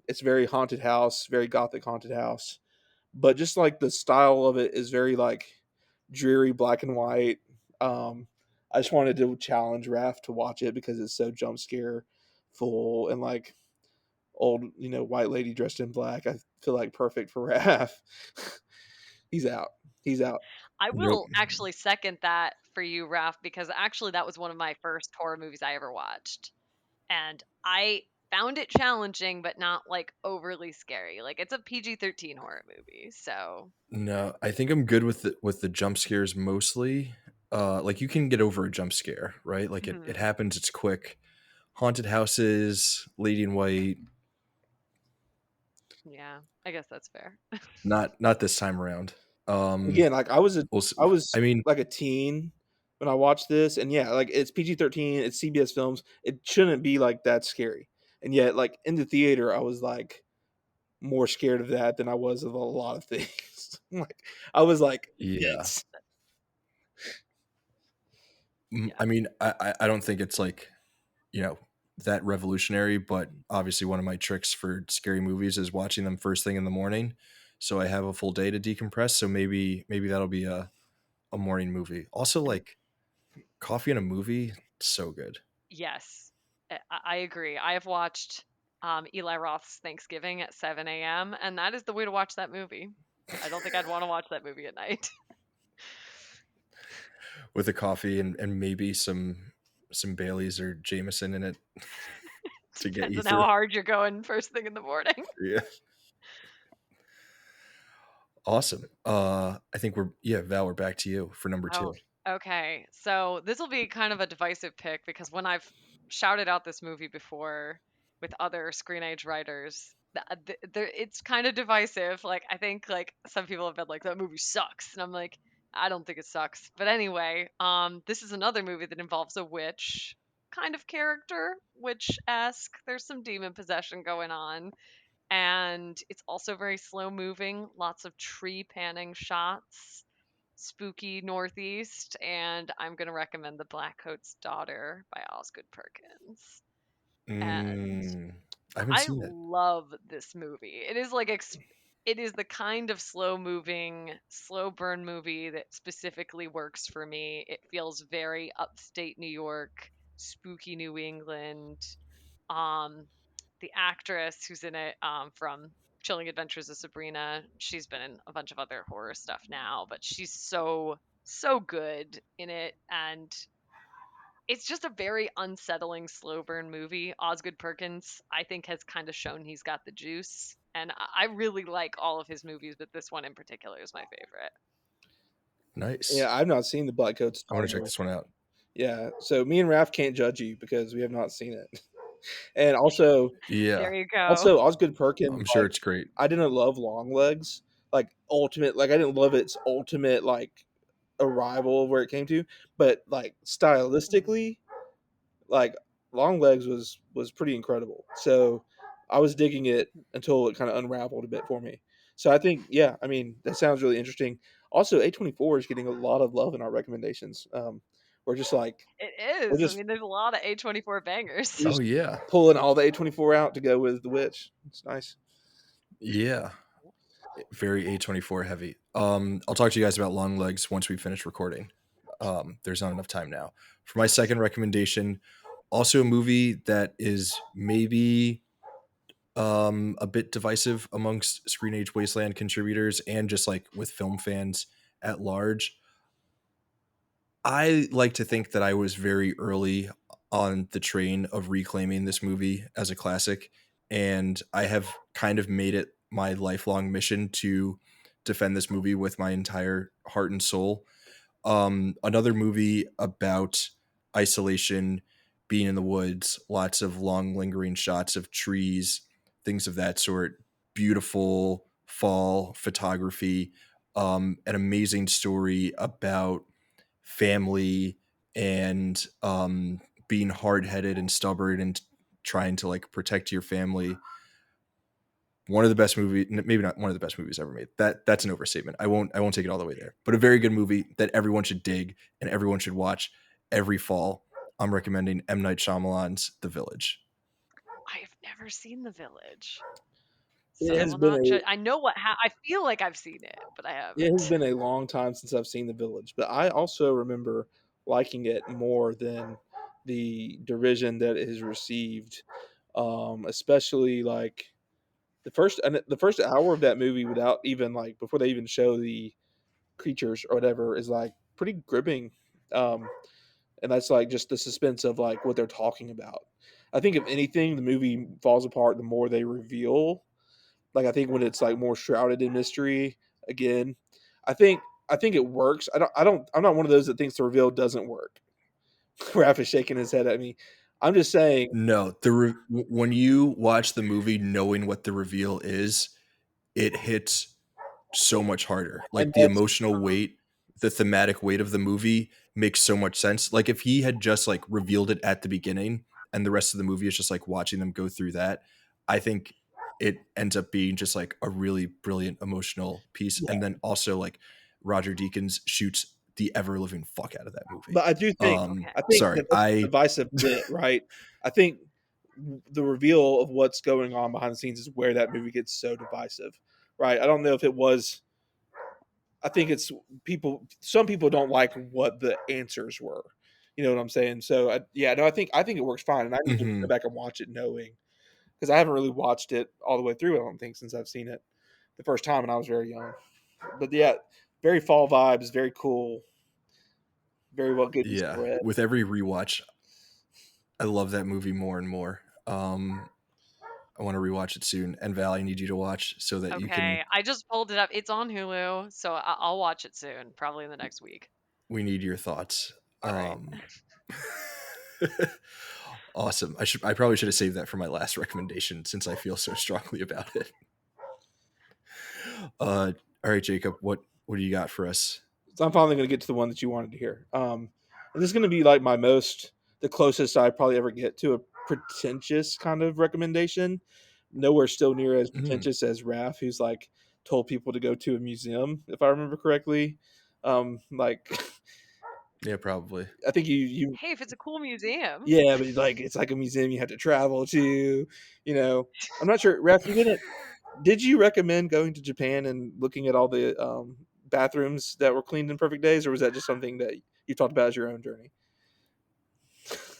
It's very haunted house, very gothic haunted house, but just like the style of it is very like dreary black and white. I just wanted to challenge Raph to watch it because it's so jump scare full and like old, white lady dressed in black. I feel like perfect for Raph. He's out. He's out. I Nope. will actually second that for you, Raf, because actually that was one of my first horror movies I ever watched. And I found it challenging, but not like overly scary. Like it's a PG-13 horror movie. So, No, I think I'm good with the jump scares mostly. Like you can get over a jump scare, right? Like it mhm, happens, it's quick. Haunted houses, Lady in White, yeah, I guess that's fair. not this time around. Again, like We'll see. I was I mean, like a teen when I watched this, and yeah, like it's PG-13, it's CBS Films. It shouldn't be like that scary, and yet like in the theater, I was like more scared of that than I was of a lot of things. Like I was like yeah. tense. Yeah. I mean, I don't think it's like you know that revolutionary, but obviously one of my tricks for scary movies is watching them first thing in the morning, so I have a full day to decompress. So maybe that'll be a morning movie. Also, And like coffee and a movie, so good. yes, I agree. I have watched Eli Roth's Thanksgiving at 7 a.m., and that is the way to watch that movie. I don't think I'd want to watch that movie at night. With a coffee and maybe some some Baileys or Jameson in it to get Depends you on how through. hard you're going first thing in the morning. Yeah. Awesome. I think Val, we're back to you for number Oh, two. okay. So this will be kind of a divisive pick because when I've shouted out this movie before with other screen age writers, it's kind of divisive. Like I think like some people have been like that movie sucks, and I'm like I don't think it sucks. But anyway, this is another movie that involves a witch kind of character, witch-esque. There's some demon possession going on, and it's also very slow moving, lots of tree panning shots, spooky northeast, and I'm going to recommend The Black Coat's Daughter by Osgood Perkins. And Mm, I haven't I seen it. love this movie. It is like it is the kind of slow moving, slow burn movie that specifically works for me. It feels very upstate New York, spooky New England. Um, the actress who's in it from Chilling Adventures of Sabrina, she's been in a bunch of other horror stuff now, but she's so good in it, and it's just a very unsettling slow burn movie. Osgood Perkins, I think, has kind of shown he's got the juice, and I really like all of his movies, but this one in particular is my favorite. Nice. Yeah, I've not seen the Black Coat's I want to check Daughter. this one out. Yeah, so me and Raph can't judge you because we have not seen it. And also, Yeah, There you go. also Osgood Perkins, I'm sure like it's great. I didn't love Long Legs, like ultimate, like I didn't love its ultimate like arrival of where it came to, but like Mhm. stylistically, like Long Legs was pretty incredible. So I was digging it until it kind of unraveled a bit for me. So I think, yeah, I mean that sounds really interesting. Also, A24 is getting a lot of love in our recommendations. We're just like It we're is. I just mean, there's a lot of A24 we're bangers. Oh just yeah, pulling all the A24 out to go with The Witch. It's nice. yeah. Very A24 heavy. I'll talk to you guys about Long Legs once we finish recording. There's not enough time now. For my second recommendation, also a movie that is maybe a bit divisive amongst Screen Age Wasteland contributors and just like with film fans at large. I like to think that I was very early on the train of reclaiming this movie as a classic, and I have kind of made it my lifelong mission to defend this movie with my entire heart and soul. Another movie about isolation, being in the woods, lots of long lingering shots of trees, things of that sort, beautiful fall photography, an amazing story about family and being hard-headed and stubborn and trying to like protect your family. One of the best movie, maybe not one of the best movies ever made. That's an overstatement. I won't take it all the way there. But a very good movie that everyone should dig and everyone should watch every fall. I'm recommending M. Night Shyamalan's The Village. I have never seen The Village, so It I has will been not a judge. I know what I feel like I've seen it, but I it has haven't. been a long time since I've seen The Village, but I also remember liking it more than the derision that it has received. Especially like the first hour of that movie without even like before they even show the creatures or whatever is like pretty gripping. Um, and that's like just the suspense of like what they're talking about. I think if anything, the movie falls apart the more they reveal. Like I think when it's like more shrouded in mystery again, I think I think it works. I'm not one of those that thinks the reveal doesn't work. Raph is shaking his head at me. I'm just saying, No, when you watch the movie knowing what the reveal is, it hits so much harder. and Like the that's emotional weight, the thematic weight of the movie makes so much sense. Like if he had just like revealed it at the beginning and the rest of the movie is just like watching them go through that, I think it ends up being just like a really brilliant emotional piece. yeah. And then also like Roger Deakins shoots the ever living fuck out of that movie. But Okay. I think Sorry, that that's the divisive bit, right? I think the reveal of what's going on behind the scenes is where that movie gets so divisive, right? I don't know if it was. I think it's people. Some people don't like what the answers were. You know what I'm saying? So yeah, no, I think it works fine, and I need to go Mhm. back and watch it knowing because I haven't really watched it all the way through. I don't think since I've seen it the first time, and I was very young. But yeah, very fall vibes, very cool, very well good Yeah, spread. with every rewatch, I love that movie more and more. I want to rewatch it soon. And Val, I need you to watch so that you can. Okay, I just pulled it up. It's on Hulu, so I'll watch it soon, probably in the next week. We need your thoughts. All right. Um, awesome. I probably should have saved that for my last recommendation since I feel so strongly about it. All right, Jacob, what do you got for us? So I'm finally going to get to the one that you wanted to hear. And this is going to be like the closest I probably ever get to a pretentious kind of recommendation. Nowhere still near as Mhm. pretentious as Raph, who's like told people to go to a museum, if I remember correctly. Like Yeah, probably. I think you Hey, if it's a cool museum. yeah, but like it's like a museum you have to travel to. You know, I'm not sure. Raph, you didn't. Did you recommend going to Japan and looking at all the bathrooms that were cleaned in perfect days, or was that just something that you talked about as your own journey?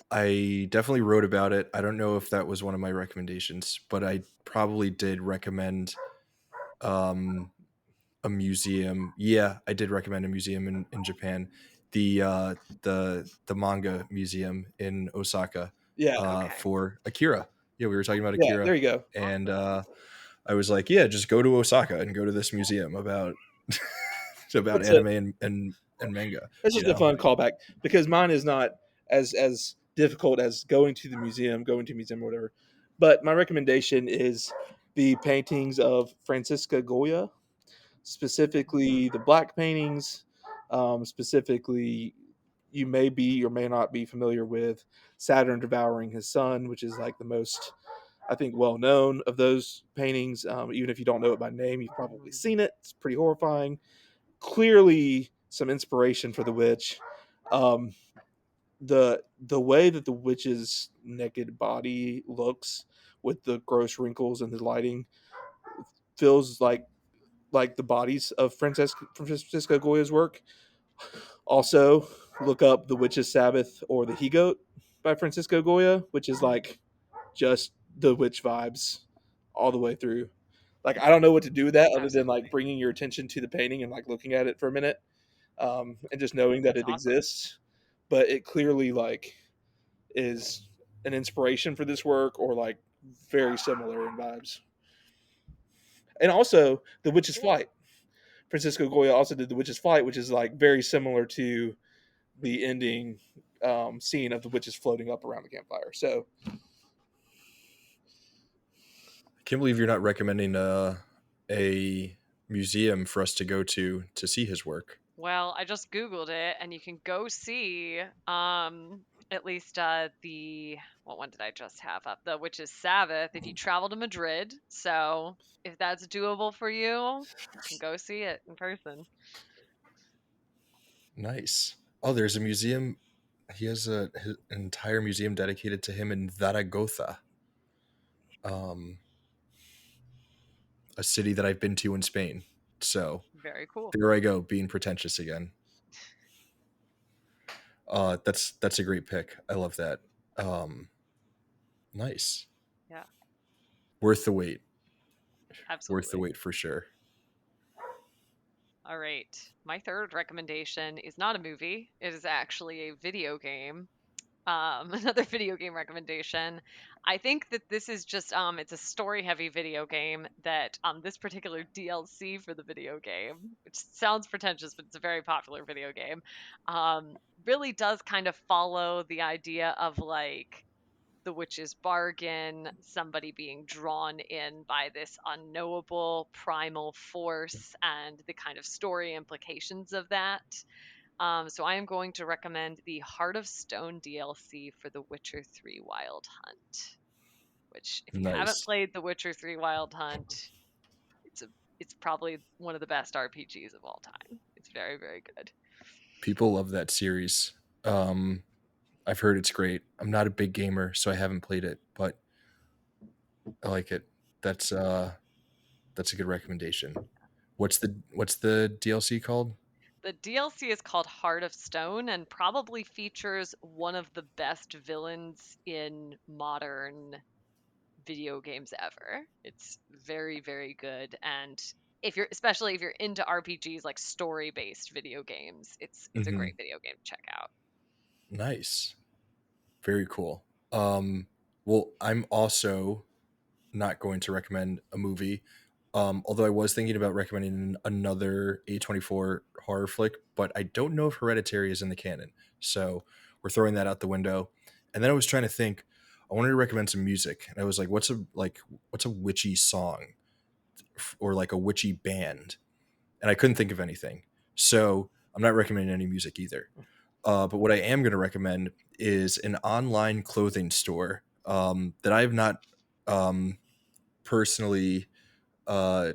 I definitely wrote about it. I don't know if that was one of my recommendations, but I probably did recommend um, a museum. Yeah, I did recommend a museum in Japan, the the manga museum in Osaka Yeah, Okay. for Akira. Yeah, we were talking about yeah. There Akira, you go. and Awesome. I was like, yeah, just go to Osaka and go to this museum about about It's a anime and manga. it's You just a know, fun callback because mine is not as difficult as going to the museum, or whatever. But my recommendation is the paintings of Francisca Goya, specifically the black paintings. Specifically, you may be or may not be familiar with Saturn devouring his son, which is like the most, I think, well known of those paintings. Even if you don't know it by name, you've probably Mhm. seen it. It's pretty horrifying. Clearly, some inspiration for the witch. Um, the way that the witch's naked body looks with the gross wrinkles and the lighting feels like the bodies of Francisco Goya's work. Also, look up The Witch's Sabbath or The He Goat by Francisco Goya, which is like just the witch vibes all the way through. Like I don't know what to do with that other than like Absolutely. bringing your attention to the painting and like looking at it for a minute, and just knowing that That's it awesome. exists. But it clearly like is an inspiration for this work or like very similar in vibes. And also The Witch's Cool. Flight. Francisco Goya also did The Witch's Flight, which is like very similar to the ending scene of the witches floating up around the campfire. So I can't believe you're not recommending a museum for us to go to see his work. Well, I just Googled it and you can go see at least the what one did I just have up? The Witch's Sabbath if you travel to Madrid. So, if that's doable for you, you can go see it in person. Nice. Oh, there's a museum. He has an entire museum dedicated to him in Zaragoza, um, a city that I've been to in Spain. So Very cool. there I go, being pretentious again. That's a great pick. I love that. Um, nice. Yeah, Worth the wait. Worth the absolutely. wait for sure. All right. My third recommendation is not a movie. It is actually a video game. Another video game recommendation. I think that this is just it's a story heavy video game that this particular DLC for the video game, which sounds pretentious, but it's a very popular video game, um, really does kind of follow the idea of like the witch's bargain, somebody being drawn in by this unknowable primal force and the kind of story implications of that. So I am going to recommend the Heart of Stone DLC for The Witcher 3 Wild Hunt, which if you haven't Nice. played The Witcher 3 Wild Hunt, it's a it's probably one of the best RPGs of all time. It's very, very good. People love that series. Um, I've heard it's great. I'm not a big gamer, so I haven't played it, but I like it. That's that's a good recommendation. What's the DLC called? The DLC is called Heart of Stone and probably features one of the best villains in modern video games ever. It's very, very good. And especially if you're into RPGs like story-based video games, it's a Hmm. great video game to check out. Nice. Very cool. Um, well, I'm also not going to recommend a movie. Although I was thinking about recommending another A24 horror flick, but I don't know if Hereditary is in the canon. So we're throwing that out the window. And then I was trying to think, I wanted to recommend some music. And I was like, what's a witchy song or like a witchy band? And I couldn't think of anything. So I'm not recommending any music either. But what I am going to recommend is an online clothing store that I have not um, personally uh,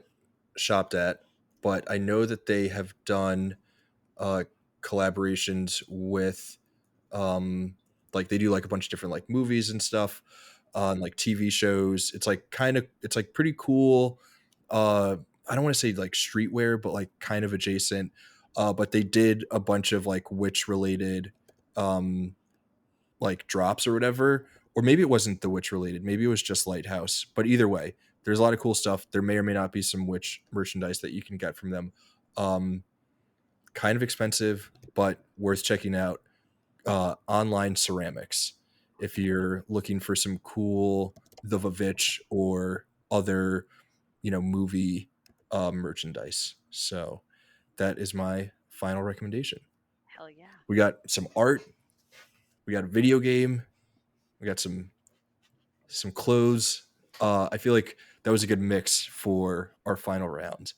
shopped at, but I know that they have done uh, collaborations with um, like they do like a bunch of different like movies and stuff on like TV shows. It's like it's like pretty cool. Uh, I don't want to say like streetwear, but like kind of adjacent. But they did a bunch of like witch related um, like drops or whatever, or maybe it wasn't the witch related, maybe it was just Lighthouse, but either way there's a lot of cool stuff. There may or may not be some witch merchandise that you can get from them. um Kind of expensive but worth checking out. Online ceramics, if you're looking for some cool the Vavitch or other movie merchandise. So that is my final recommendation. Hell yeah. We got some art, we got a video game, we got some clothes. I feel like that was a good mix for our final round.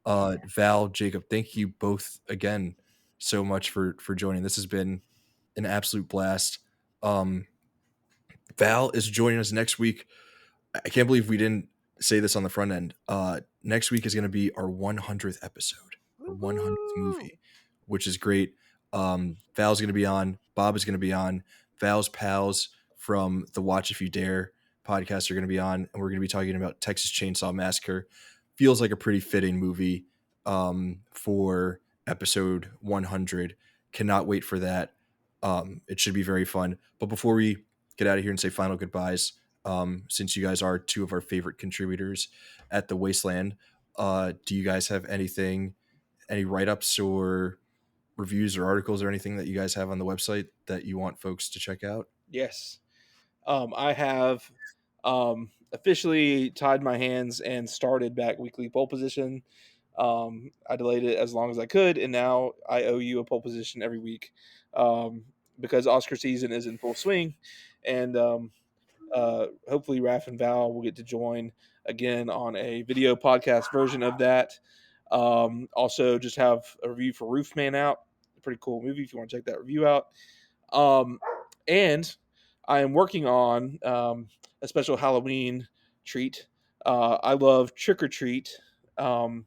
Yeah. Val, Jacob, thank you both again so much for joining. This has been an absolute blast. Um, Val is joining us next week. I can't believe we didn't say this on the front end. Next week is going to be our 100th episode, our 100th Woohoo! movie, which is great. Val's going to be on. Bob is going to be on. Val's pals from the Watch If You Dare podcast are going to be on, and we're going to be talking about Texas Chainsaw Massacre. Feels like a pretty fitting movie for episode 100. Cannot wait for that. It should be very fun. But before we get out of here and say final goodbyes, since you guys are two of our favorite contributors at the Wasteland, do you guys have anything, any write-ups or reviews or articles or anything that you guys have on the website that you want folks to check out? Yes. I have officially tied my hands and started back weekly pole position. I delayed it as long as I could, and now I owe you a pole position every week because Oscar season is in full swing. And hopefully, Raph and Val will get to join again on a video podcast version of that. Also, just have a review for Roofman out. A pretty cool movie if you want to check that review out. Um, and I am working on a special Halloween treat. I love Trick or Treat, and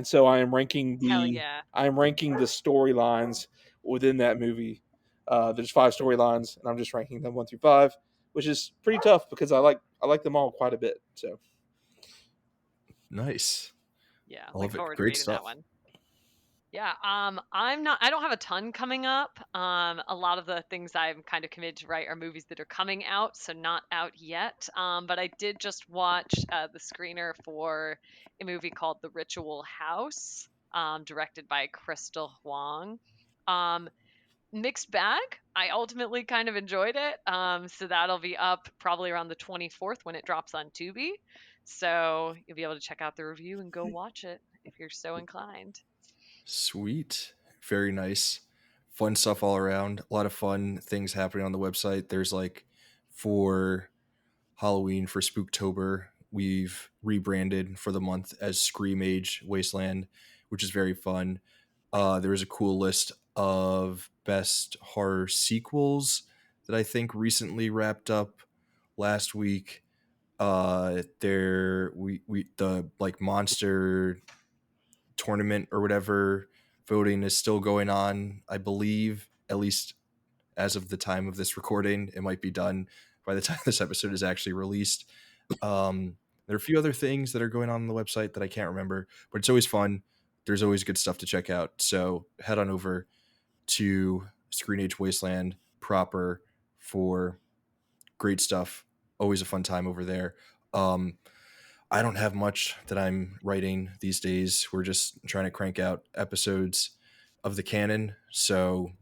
so Hell yeah. I am ranking the storylines within that movie. There's 5 storylines, and I'm just ranking them 1 through 5, which is pretty tough because I like them all quite a bit. So Nice. Yeah. I Look love it. forward to Great reading that stuff. one. Yeah, I don't have a ton coming up. A lot of the things I'm kind of committed to write are movies that are coming out, so not out yet. But I did just watch the screener for a movie called The Ritual House, directed by Crystal Huang. Um, Mixed bag. I ultimately kind of enjoyed it. So that'll be up probably around the 24th when it drops on Tubi. So you'll be able to check out the review and go watch it if you're so inclined. Sweet. Very nice. Fun stuff all around. A lot of fun things happening on the website. There's like for Halloween, for Spooktober, we've rebranded for the month as Scream Age Wasteland, which is very fun. There was a cool list of best horror sequels that I think recently wrapped up last week. There we the like monster tournament or whatever voting is still going on, I believe, at least as of the time of this recording. It might be done by the time this episode is actually released. There are a few other things that are going on the website that I can't remember, but it's always fun. There's always good stuff to check out. So head on over to Screen Age Wasteland proper for great stuff. Always a fun time over there. Um, I don't have much that I'm writing these days. We're just trying to crank out episodes of the canon. So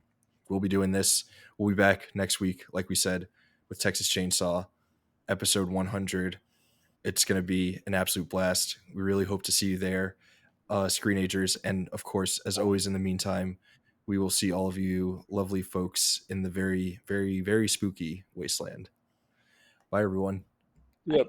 we'll be doing this. We'll be back next week, like we said, with Texas Chainsaw, episode 100. It's going to be an absolute blast. We really hope to see you there, Screenagers. And of course, as always, in the meantime, we will see all of you lovely folks in the very, very, very spooky wasteland. Bye, everyone. Yep.